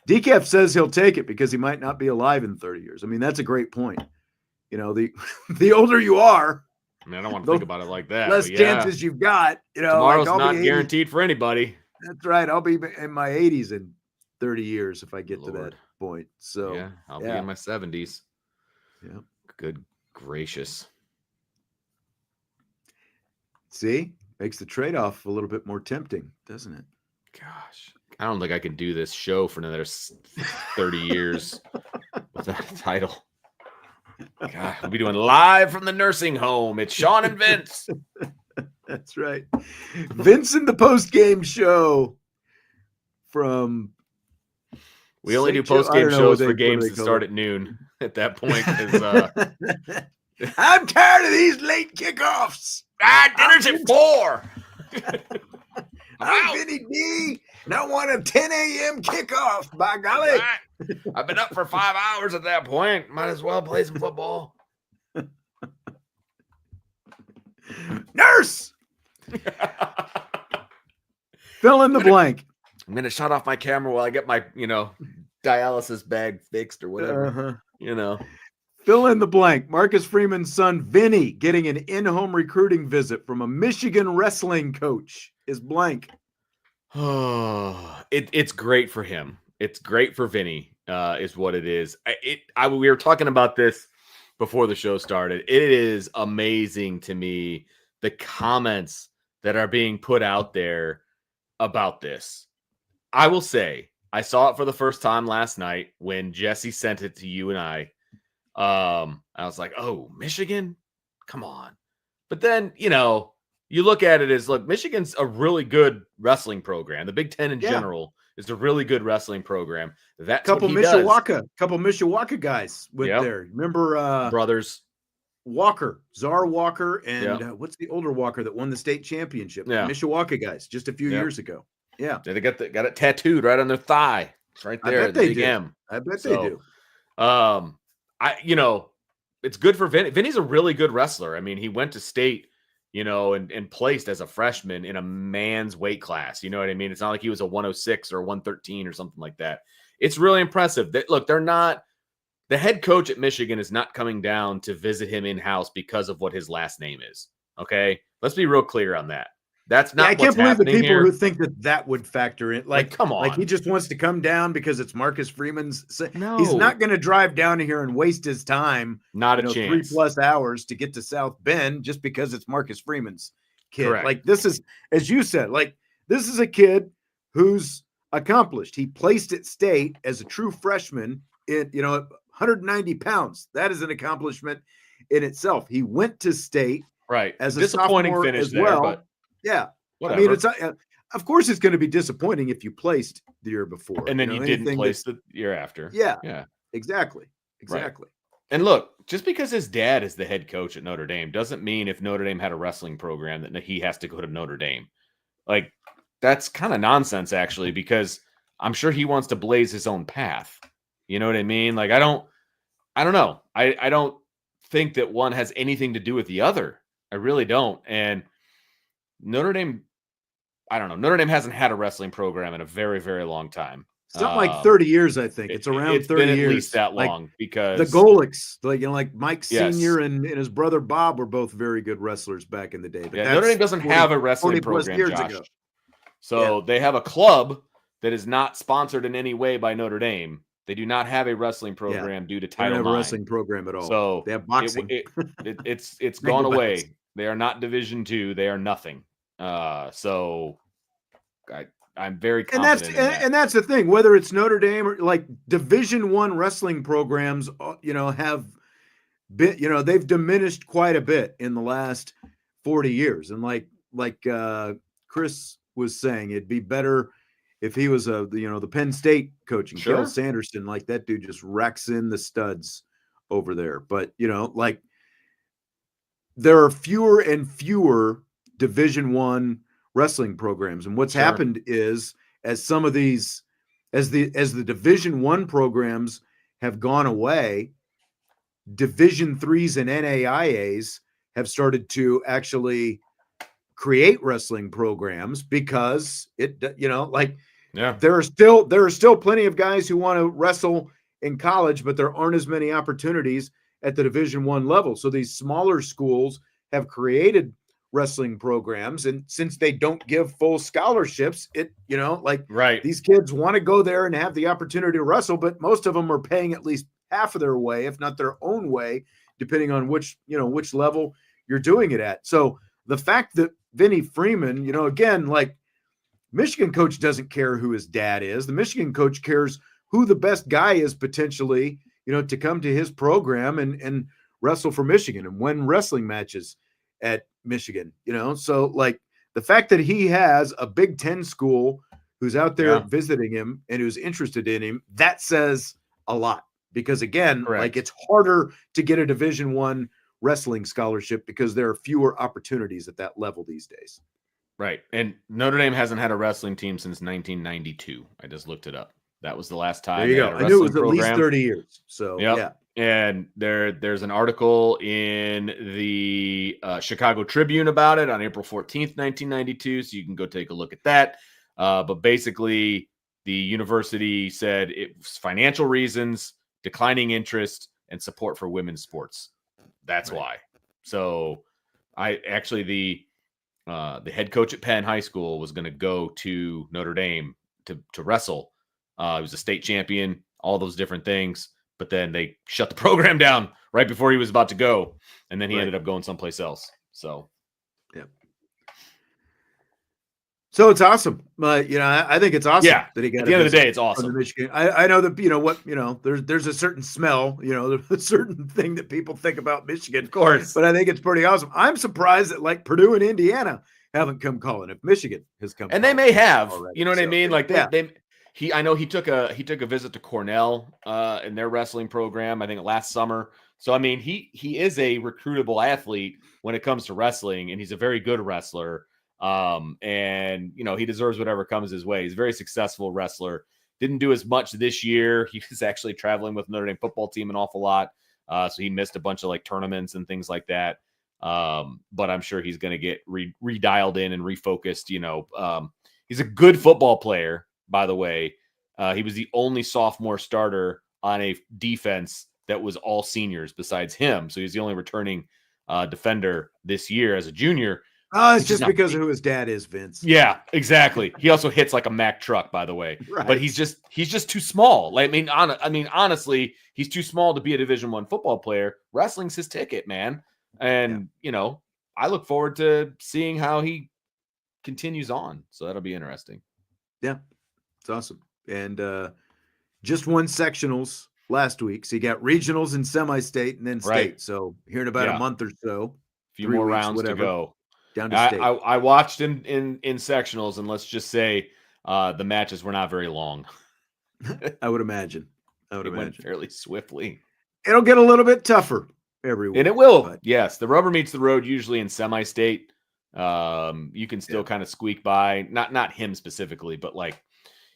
Decaf says he'll take it because he might not be alive in 30 years. I mean, that's a great point. The older you are, I mean, I don't want to think about it like that. Less chances you've got. Tomorrow's not guaranteed for anybody. That's right. I'll be in my 80s in 30 years if I get to that point. So yeah, I'll be in my 70s. Yeah. Good gracious. See, makes the trade-off a little bit more tempting, doesn't it? Gosh, I don't think I can do this show for another 30 years without a title. God, we'll be doing live from the nursing home. It's Sean and Vince. That's right. Vince in the post-game show from... We only do post-game shows for games that start at noon at that point. I'm tired of these late kickoffs. Dinner's at 4. I'm Vinny D, and I want a 10 a.m. kickoff, by golly. Right. I've been up for 5 hours at that point. Might as well play some football. Nurse! Fill in the blank. I'm going to shut off my camera while I get my, dialysis bag fixed or whatever. Fill in the blank. Marcus Freeman's son, Vinny, getting an in-home recruiting visit from a Michigan wrestling coach is blank. It's great for him. It's great for Vinny, is what it is. We were talking about this before the show started. It is amazing to me the comments that are being put out there about this. I will say, I saw it for the first time last night when Jesse sent it to you and I. I was like, oh, Michigan? Come on. But then, you look at it as, look, Michigan's a really good wrestling program. The Big Ten in general is a really good wrestling program. That's couple what he does. Couple Mishawaka guys went there. Remember brothers Walker, Czar Walker, and what's the older Walker that won the state championship? Yeah, Mishawaka guys, just a few years ago. Yeah, they got it tattooed right on their thigh. It's right there. I bet they do. I bet they do. It's good for Vinny. Vinny's a really good wrestler. I mean, he went to state, and placed as a freshman in a man's weight class. You know what I mean? It's not like he was a 106 or a 113 or something like that. It's really impressive. The head coach at Michigan is not coming down to visit him in-house because of what his last name is. Okay? Let's be real clear on that. That's not. I can't believe the people who think that would factor in. Like, come on. Like he just wants to come down because it's Marcus Freeman's. No. He's not going to drive down here and waste his time. Not a chance. 3+ hours to get to South Bend just because it's Marcus Freeman's kid. Correct. Like this is, as you said, like this is a kid who's accomplished. He placed at state as a true freshman in 190 pounds. That is an accomplishment in itself. He went to state as a disappointing sophomore finish as there, well. but yeah. whatever. I mean, it's of course it's going to be disappointing if you placed the year before and then you didn't place the year after. Yeah, exactly. Right. And look, just because his dad is the head coach at Notre Dame doesn't mean if Notre Dame had a wrestling program that he has to go to Notre Dame. Like, that's kind of nonsense, actually, because I'm sure he wants to blaze his own path. You know what I mean? Like, I don't know. I don't think that one has anything to do with the other. I really don't. And Notre Dame, I don't know. Notre Dame hasn't had a wrestling program in a very, very long time. Something like 30 years, I think. It's around 30 been years. At least that long, because the Golics, like Mike Sr. and his brother Bob were both very good wrestlers back in the day. But Notre Dame doesn't have a wrestling program, Josh. Ago. So they have a club that is not sponsored in any way by Notre Dame. They do not have a wrestling program due to Title IX. They don't have a wrestling program at all. So they have boxing. It's gone away. They are not Division II. They are nothing. So I'm very confident and that's the thing. Whether it's Notre Dame or like Division I wrestling programs, have been, they've diminished quite a bit in the last 40 years. And like Chris was saying, it'd be better if he was the Penn State coaching, Kel Sanderson, like that dude just racks in the studs over there. But there are fewer and fewer Division I wrestling programs, and what's happened is as the Division I programs have gone away, Division IIIs and NAIAs have started to actually create wrestling programs because there are still plenty of guys who want to wrestle in college, but there aren't as many opportunities at the Division I level. So these smaller schools have created wrestling programs, and since they don't give full scholarships, these kids want to go there and have the opportunity to wrestle, but most of them are paying at least half of their way, if not their own way, depending on which level you're doing it at. So the fact that Vinny Freeman, again, like Michigan coach doesn't care who his dad is. The Michigan coach cares who the best guy is potentially, to come to his program and wrestle for Michigan and win wrestling matches at Michigan, so like the fact that he has a Big Ten school who's out there visiting him and who's interested in him, that says a lot, because again, like it's harder to get a Division I wrestling scholarship because there are fewer opportunities at that level these days. Right. And Notre Dame hasn't had a wrestling team since 1992. I just looked it up. That was the last time. There you go. I knew it was at least 30 years. So yeah. And there's an article in the Chicago Tribune about it on April 14th, 1992. So you can go take a look at that. But basically, the university said it was financial reasons, declining interest, and support for women's sports. That's why. So the the head coach at Penn High School was going to go to Notre Dame to wrestle. He was a state champion, all those different things. But then they shut the program down right before he was about to go. And then he ended up going someplace else. So, yeah. So it's awesome. I think it's awesome that he got at the end of the day, it's awesome. Michigan. I know that, there's a certain smell, there's a certain thing that people think about Michigan. Of course. But I think it's pretty awesome. I'm surprised that like Purdue and Indiana haven't come calling. If Michigan has come, and they may have, already. You know what I mean? Like I know he took a visit to Cornell in their wrestling program, I think last summer. So I mean, he is a recruitable athlete when it comes to wrestling, and he's a very good wrestler. And he deserves whatever comes his way. He's a very successful wrestler. Didn't do as much this year. He was actually traveling with Notre Dame football team an awful lot. So he missed a bunch of like tournaments and things like that. But I'm sure he's going to get redialed in and refocused. He's a good football player, by the way. He was the only sophomore starter on a defense that was all seniors besides him. So he's the only returning defender this year as a junior. It's just because of who his dad is, Vince. Yeah, exactly. He also hits like a Mack truck, by the way. Right. But he's just too small. Like, honestly, he's too small to be a Division I football player. Wrestling's his ticket, man. And I look forward to seeing how he continues on. So that'll be interesting. Yeah, it's awesome. And just won sectionals last week. So you got regionals and semi-state and then state. Right. So here in about a month or so, a few more rounds to go. Down to state. I watched in sectionals, and let's just say the matches were not very long. I would imagine. Went fairly swiftly. It'll get a little bit tougher every week. And it will. But yes, the rubber meets the road usually in semi-state. You can still kind of squeak by. Not him specifically, but like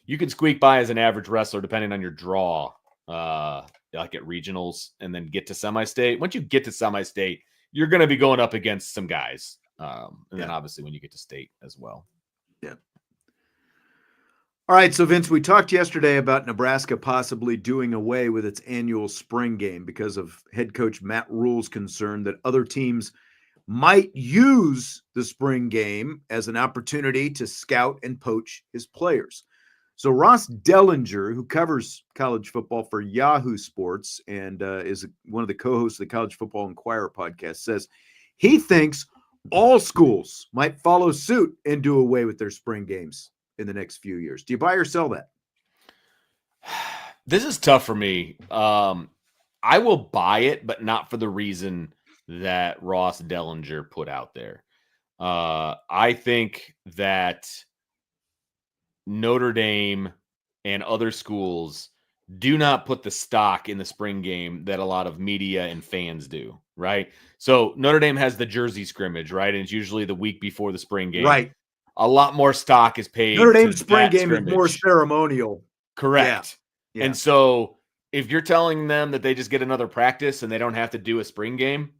you can squeak by as an average wrestler depending on your draw. Like at regionals, and then get to semi-state. Once you get to semi-state, you're going to be going up against some guys. And then obviously when you get to state as well. Yeah. All right. So Vince, we talked yesterday about Nebraska possibly doing away with its annual spring game because of head coach Matt Rule's concern that other teams might use the spring game as an opportunity to scout and poach his players. So Ross Dellinger, who covers college football for Yahoo Sports and is one of the co-hosts of the College Football Inquirer podcast, says he thinks all schools might follow suit and do away with their spring games in the next few years. Do you buy or sell that? This is tough for me. I will buy it, but not for the reason that Ross Dellinger put out there. I think that Notre Dame and other schools do not put the stock in the spring game that a lot of media and fans do, right? So Notre Dame has the jersey scrimmage, right? And it's usually the week before the spring game. Right. A lot more stock is paid. Notre Dame's spring game is more ceremonial. Correct. Yeah. And so if you're telling them that they just get another practice and they don't have to do a spring game,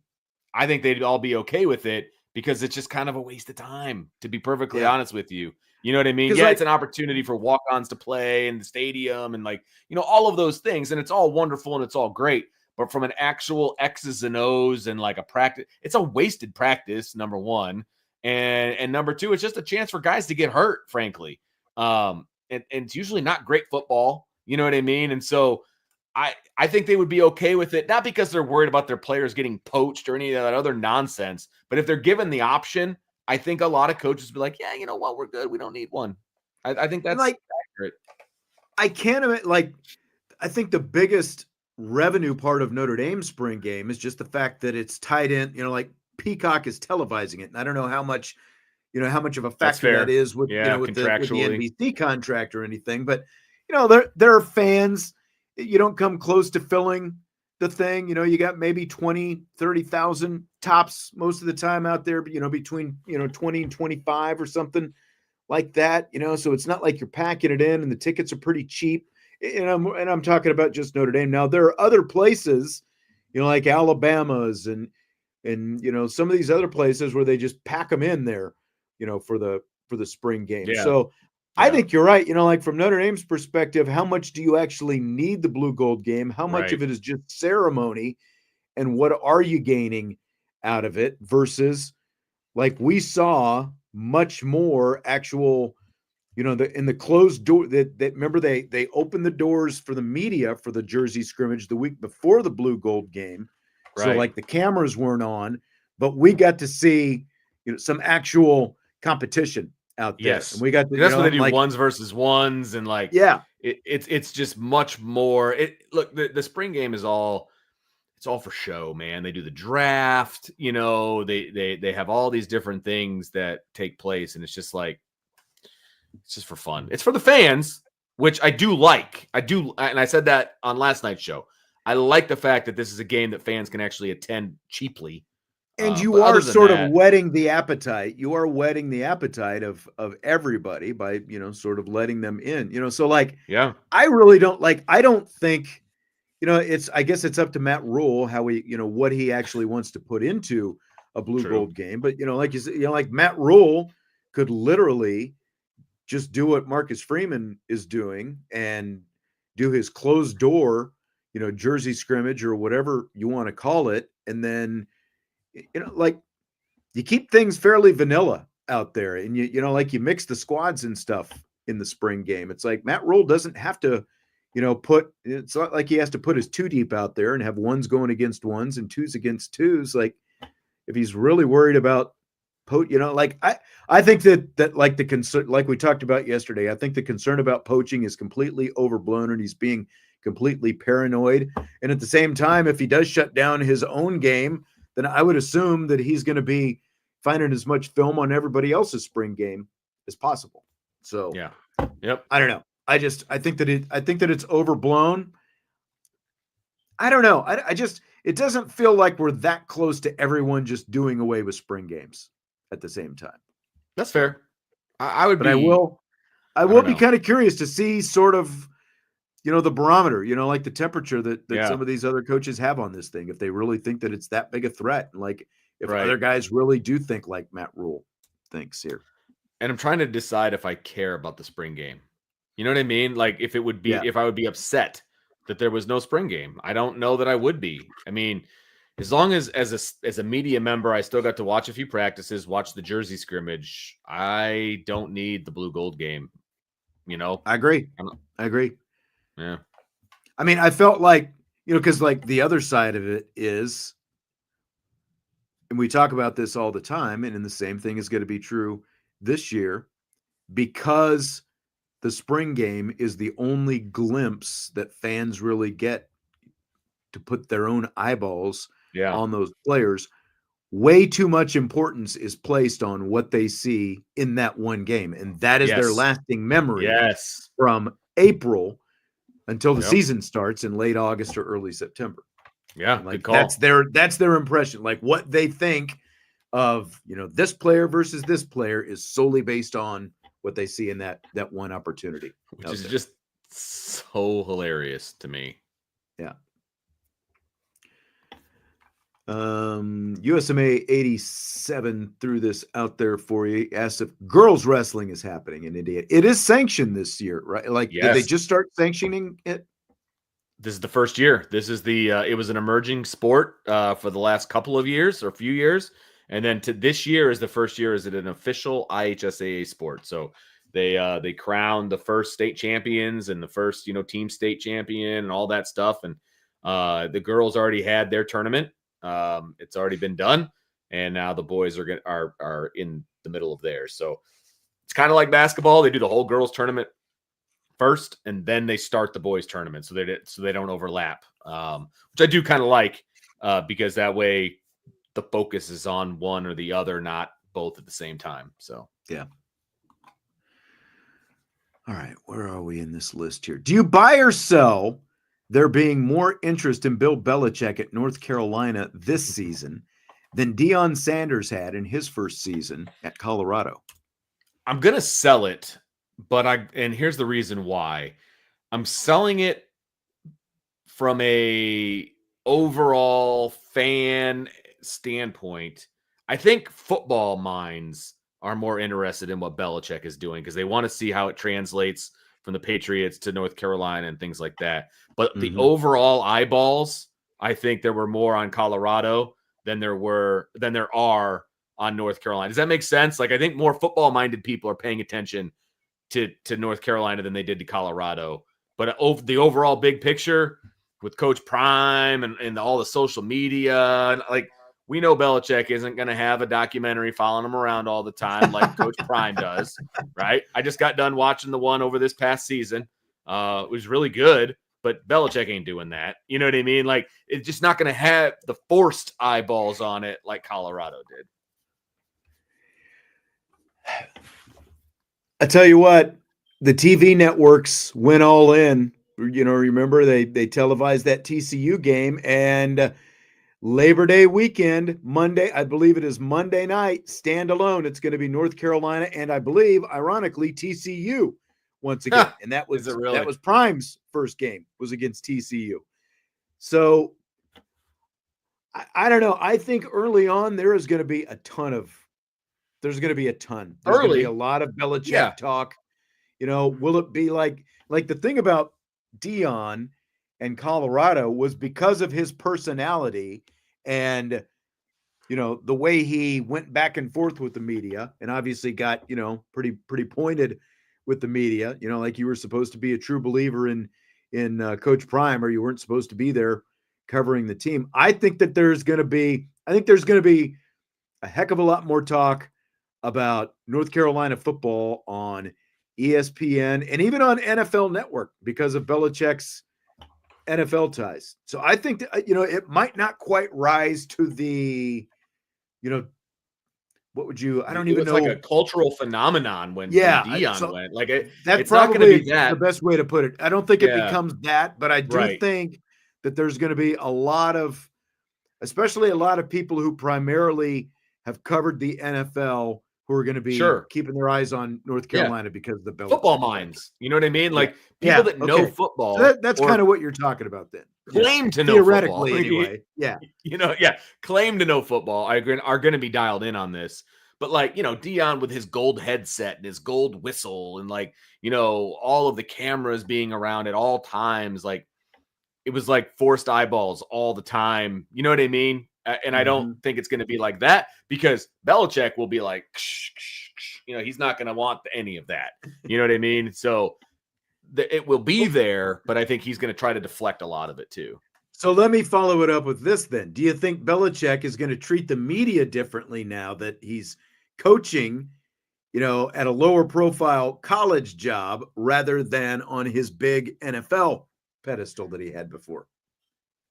I think they'd all be okay with it because it's just kind of a waste of time, to be perfectly honest with you. You know what I mean? Yeah, it's an opportunity for walk-ons to play in the stadium and all of those things. And it's all wonderful and it's all great. But from an actual X's and O's and like a practice, it's a wasted practice, number one. And number two, it's just a chance for guys to get hurt, frankly. And it's usually not great football. You know what I mean? And so I think they would be okay with it, not because they're worried about their players getting poached or any of that other nonsense. But if they're given the option, I think a lot of coaches would be like, yeah, you know what? We're good. We don't need one. I think that's accurate. I can't imagine, I think the biggest revenue part of Notre Dame's spring game is just the fact that it's tied in, Peacock is televising it. And I don't know how much of a factor that is with, with the NBC contract or anything, but there are fans. You don't come close to filling the thing. You got maybe 20, 30,000 tops most of the time out there, between, 20 and 25 or something like that, so it's not like you're packing it in and the tickets are pretty cheap. And I'm talking about just Notre Dame. Now there are other places, like Alabama's and some of these other places where they just pack them in there, for the spring game. Yeah. So I think you're right. From Notre Dame's perspective, how much do you actually need the blue gold game? How much of it is just ceremony? And what are you gaining out of it versus like we saw much more actual, in the closed door that remember they opened the doors for the media for the Jersey scrimmage the week before the blue gold game. So Right. like the cameras weren't on, but we got to see, some actual competition out there. And Yes. we got to, That's what they I'm do, like, ones versus ones, and like yeah. it's just much more. Look, the spring game is all it's all for show, man. They do the draft, they have all these different things that take place, and it's just like it's just for fun. It's for the fans, which I do like. And I said that on last night's show. I like the fact that this is a game that fans can actually attend cheaply. And you But are other than sort of that, whetting the appetite. You are whetting the appetite of everybody by, sort of letting them in. So like, yeah, I really don't like, I don't think, I guess it's up to Matt Rule how he, what he actually wants to put into a blue true. gold game. But, like you said, like Matt Rule could literally just do what Marcus Freeman is doing and do his closed door, Jersey scrimmage or whatever you want to call it. And then, like you keep things fairly vanilla out there, and like you mix the squads and stuff in the spring game. It's like Matt Rule doesn't have to, it's not like he has to put his two deep out there and have ones going against ones and twos against twos. Like if he's really worried about like I think that like the concern, like we talked about yesterday, I think the concern about poaching is completely overblown and he's being completely paranoid. And at the same time, if he does shut down his own game, then I would assume that he's going to be finding as much film on everybody else's spring game as possible. So yeah, yep. I don't know. I think that it's overblown. I don't know. It doesn't feel like we're that close to everyone just doing away with spring games at the same time. That's fair. I would, but be, I will be kind of curious to see sort of, the barometer, like the temperature that some of these other coaches have on this thing, if they really think that it's that big a threat. And like, if other guys really do think like Matt Rule thinks here. And I'm trying to decide if I care about the spring game. You know what I mean? Like if it would be, if I would be upset that there was no spring game. I don't know that I would be. I mean, as long as a media member, I still got to watch a few practices, watch the Jersey scrimmage. I don't need the blue gold game. I agree. Yeah. I mean, I felt like, because like the other side of it is, and we talk about this all the time, and the same thing is going to be true this year, because the spring game is the only glimpse that fans really get to put their own eyeballs on those players. Way too much importance is placed on what they see in that one game. And that is their lasting memory from April until the season starts in late August or early September. Yeah. Like that's their impression. Like what they think of, this player versus this player is solely based on what they see in that one opportunity. Which is just so hilarious to me. Yeah. USMA 87 threw this out there for you. Asked if girls wrestling is happening in India. It is sanctioned this year, right? Like, did they just start sanctioning it? This is the first year. This is it was an emerging sport for the last couple of years or few years. And then to this year is the first year is it an official IHSAA sport. So they crowned the first state champions and the first, team state champion and all that stuff. And the girls already had their tournament. It's already been done, and now the boys are in the middle of theirs. So it's kind of like basketball. They do the whole girls tournament first, and then they start the boys tournament, so they don't overlap. Which I do kind of like because that way the focus is on one or the other, not both at the same time. So yeah. All right, where are we in this list here? Do you buy or sell there being more interest in Bill Belichick at North Carolina this season than Deion Sanders had in his first season at Colorado? I'm going to sell it, and here's the reason why. I'm selling it from a overall fan standpoint. I think football minds are more interested in what Belichick is doing because they want to see how it translates from the Patriots to North Carolina and things like that. But the overall eyeballs, I think there were more on Colorado than there are on North Carolina. Does that make sense? Like, I think more football-minded people are paying attention to North Carolina than they did to Colorado. But the overall big picture with Coach Prime and all the social media, and like, we know Belichick isn't going to have a documentary following him around all the time like Coach Prime does, right? I just got done watching the one over this past season. It was really good, but Belichick ain't doing that. You know what I mean? Like, it's just not going to have the forced eyeballs on it like Colorado did. I tell you what, the TV networks went all in. You know, remember they televised that TCU game, and Labor Day weekend, Monday, I believe it is Monday night, standalone. It's going to be North Carolina, and I believe, ironically, TCU once again. And that was really? that was Prime's first game, was against TCU. So I don't know. I think early on there's going to be a ton. There's going to be a lot of Belichick talk. You know, will it be like the thing about Dion and Colorado was because of his personality and, you know, the way he went back and forth with the media, and obviously got, you know, pretty pointed with the media, you know, like you were supposed to be a true believer in Coach Prime, or you weren't supposed to be there covering the team. I think there's going to be a heck of a lot more talk about North Carolina football on ESPN and even on NFL Network because of Belichick's NFL ties. So I think that, you know, it might not quite rise to the, you know, what would you, I don't even know. It's like a cultural phenomenon when Dion went. Like, that's it's probably not going to be that. The best way to put it. I don't think it becomes that, but I do think that there's going to be a lot of, especially a lot of people who primarily have covered the NFL, who are going to be keeping their eyes on North Carolina because of the Belichick football minds. You know what I mean? Like, people that know football. So that's kind of what you're talking about then. Claim to know theoretically football. Anyway. Yeah. You know, claim to know football. Are going to be dialed in on this. But, like, you know, Dion with his gold headset and his gold whistle and, like, you know, all of the cameras being around at all times, like, it was like forced eyeballs all the time. You know what I mean? And I don't think it's going to be like that, because Belichick will be like, you know, he's not going to want any of that. You know what I mean? So it will be there, but I think he's going to try to deflect a lot of it too. So let me follow it up with this then. Do you think Belichick is going to treat the media differently now that he's coaching, you know, at a lower profile college job rather than on his big NFL pedestal that he had before?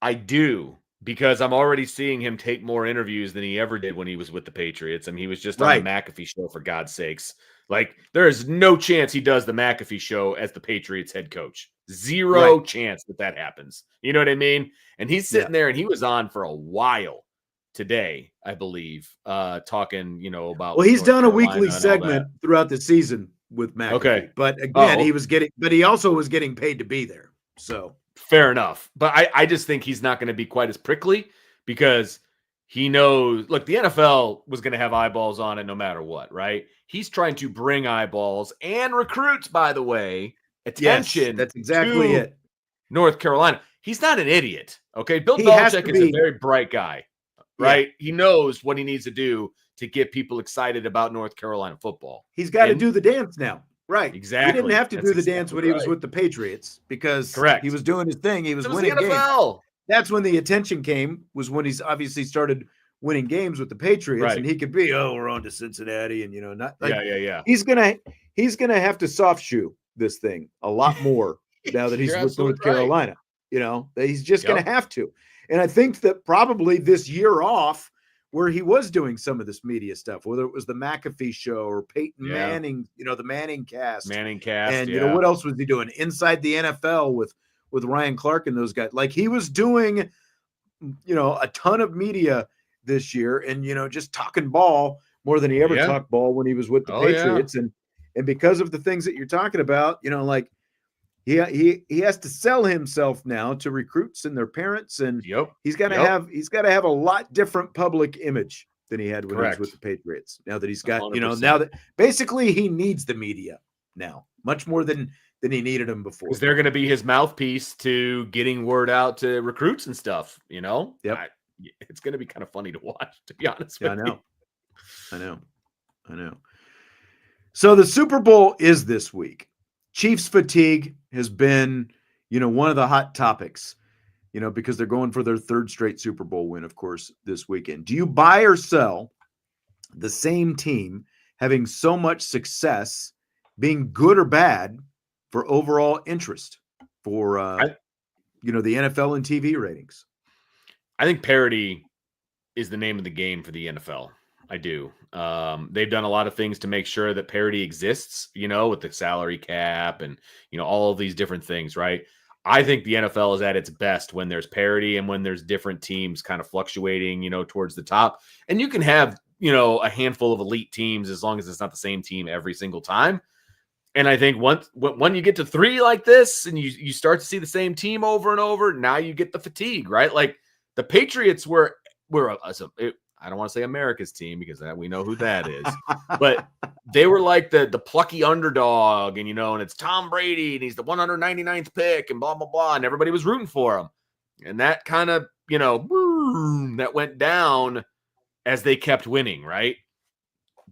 I do, because I'm already seeing him take more interviews than he ever did when he was with the Patriots. I mean, he was just on the McAfee show, for God's sakes. Like, there is no chance he does the McAfee show as the Patriots head coach. Zero chance that happens. You know what I mean? And he's sitting there, and he was on for a while today, I believe, talking, you know, about. Well, he's done a weekly segment throughout the season with McAfee. Okay. But again, he also was getting paid to be there. So fair enough. But I just think he's not going to be quite as prickly, because he knows, look, the NFL was going to have eyeballs on it no matter what, right? He's trying to bring eyeballs and recruits, by the way, attention. That's exactly it. North Carolina. He's not an idiot. Okay. Bill Belichick is a very bright guy, right? Yeah. He knows what he needs to do to get people excited about North Carolina football. He's got to do the dance now. Right. Exactly. He didn't have to do the dance when he was with the Patriots, because he was doing his thing. He was winning games. That's when the attention came, was when he's obviously started winning games with the Patriots, and he could be, we're on to Cincinnati, and, you know, not like, he's gonna have to soft shoe this thing a lot more now that he's with North Carolina. You know, he's just gonna have to. And I think that probably this year off, where he was doing some of this media stuff, whether it was the McAfee show or Peyton Manning, you know, the Manning cast, and you know, what else was he doing inside the NFL with Ryan Clark and those guys? Like, he was doing, you know, a ton of media this year, and, you know, just talking ball more than he ever talked ball when he was with the Patriots. And because of the things that you're talking about, you know, like, he has to sell himself now to recruits and their parents, and he's got to have a lot different public image than he had when he was with the Patriots. Now that he's got, 100%. You know, now that basically he needs the media now much more than he needed them before. Because they're going to be his mouthpiece to getting word out to recruits and stuff, you know? Yep. It's going to be kind of funny to watch, to be honest with you. I know. I know. So the Super Bowl is this week. Chiefs fatigue has been, one of the hot topics, because they're going for their third straight Super Bowl win, of course, this weekend. Do you buy or sell the same team having so much success being good or bad for overall interest for, the NFL and TV ratings? I think parity is the name of the game for the NFL. I do. They've done a lot of things to make sure that parity exists, with the salary cap and, all of these different things, right? I think the NFL is at its best when there's parity and when there's different teams kind of fluctuating, towards the top. And you can have, a handful of elite teams as long as it's not the same team every single time. And I think when you get to 3 like this and you start to see the same team over and over, now you get the fatigue, right? Like the Patriots were I don't want to say America's team because we know who that is, but they were like the plucky underdog, and and it's Tom Brady and he's the 199th pick and blah blah blah, and everybody was rooting for him, and that kind of that went down as they kept winning, right?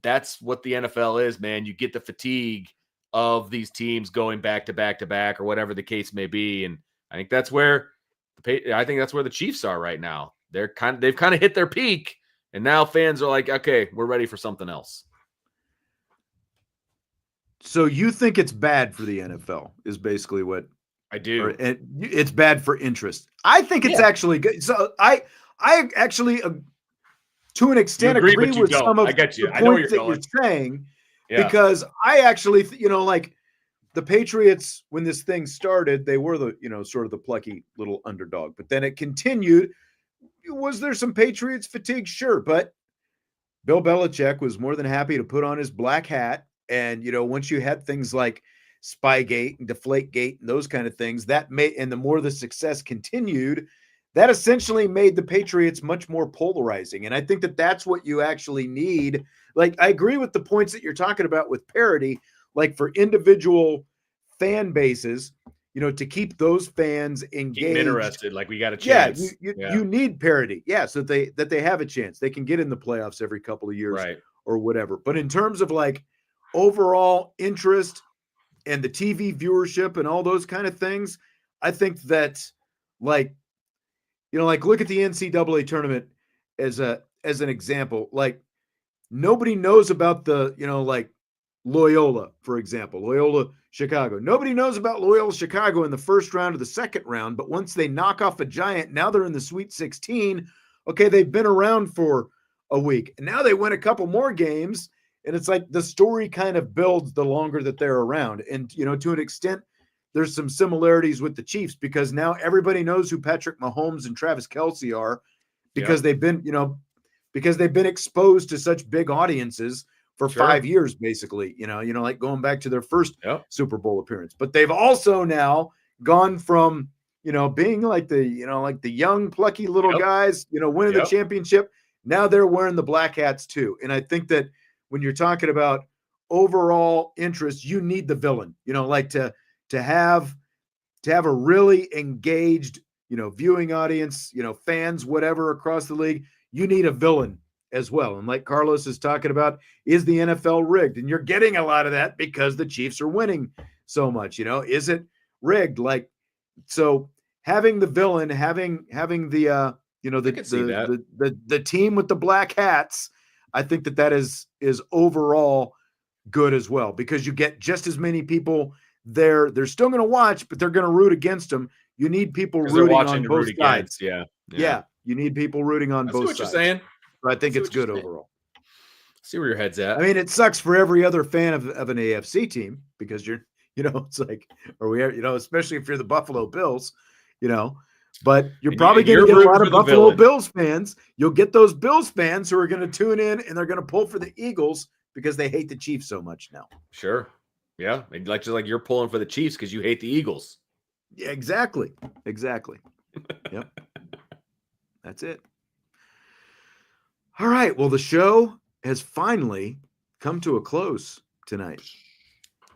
That's what the NFL is, man. You get the fatigue of these teams going back to back to back or whatever the case may be, and I think that's where the Chiefs are right now. They've kind of hit their peak. And now fans are like, okay, we're ready for something else. So you think it's bad for the NFL is basically what I do. It's bad for interest. I think it's actually good. So I actually, to an extent, agree with some of the points that you're saying, because I actually, like the Patriots, when this thing started, they were the, sort of the plucky little underdog, but then it continued. Was there some Patriots fatigue? Sure. But Bill Belichick was more than happy to put on his black hat. And, once you had things like Spygate and Deflategate and those kind of things, and the more the success continued, that essentially made the Patriots much more polarizing. And I think that that's what you actually need. Like, I agree with the points that you're talking about with parity, like for individual fan bases, to keep those fans engaged, keep interested, like we got a chance. You need parity, so that they have a chance. They can get in the playoffs every couple of years, right, or whatever. But in terms of like overall interest and the TV viewership and all those kind of things, I think that like look at the NCAA tournament as an example. Like nobody knows about the like Loyola, for example, Loyola Chicago. Nobody knows about Loyola Chicago in the first round or the second round, but once they knock off a giant, now they're in the Sweet 16. Okay, they've been around for a week, and now they win a couple more games, and it's like the story kind of builds the longer that they're around. And, to an extent, there's some similarities with the Chiefs because now everybody knows who Patrick Mahomes and Travis Kelce are because they've been exposed to such big audiences for 5 years, basically, like going back to their first Super Bowl appearance. But they've also now gone from, being like the young, plucky little guys, winning the championship. Now they're wearing the black hats too. And I think that when you're talking about overall interest, you need the villain, like to have a really engaged, viewing audience, fans, whatever across the league. You need a villain as well. And like Carlos is talking about, is the NFL rigged? And you're getting a lot of that because the Chiefs are winning so much. Is it rigged? Like, so having the villain, having the the team with the black hats, I think that is overall good as well, because you get just as many people there. They're still going to watch, but they're going to root against them. You need people rooting on both sides. Yeah. You need people rooting on both sides. You're saying. But I think it's good overall. See where your head's at. I mean, it sucks for every other fan of an AFC team because it's like, especially if you're the Buffalo Bills, but you're probably going to get a lot of Buffalo Bills fans. You'll get those Bills fans who are going to tune in and they're going to pull for the Eagles because they hate the Chiefs so much now. Sure. Yeah. Just like you're pulling for the Chiefs because you hate the Eagles. Yeah, exactly. Yep. That's it. All right. Well, the show has finally come to a close tonight.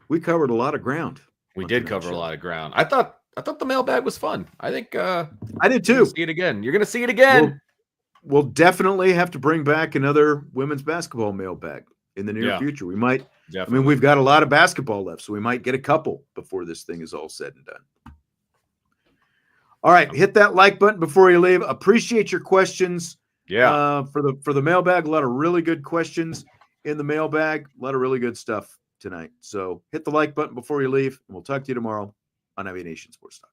We covered a lot of ground. We did cover a lot of ground. I thought the mailbag was fun. I think I did too. See it again. You're going to see it again. we'll definitely have to bring back another women's basketball mailbag in the near future. We might. Definitely. I mean, we've got a lot of basketball left, so we might get a couple before this thing is all said and done. All right, hit that like button before you leave. Appreciate your questions. Yeah. For the mailbag, a lot of really good questions in the mailbag. A lot of really good stuff tonight. So hit the like button before you leave, and we'll talk to you tomorrow on IB Nation Sports Talk.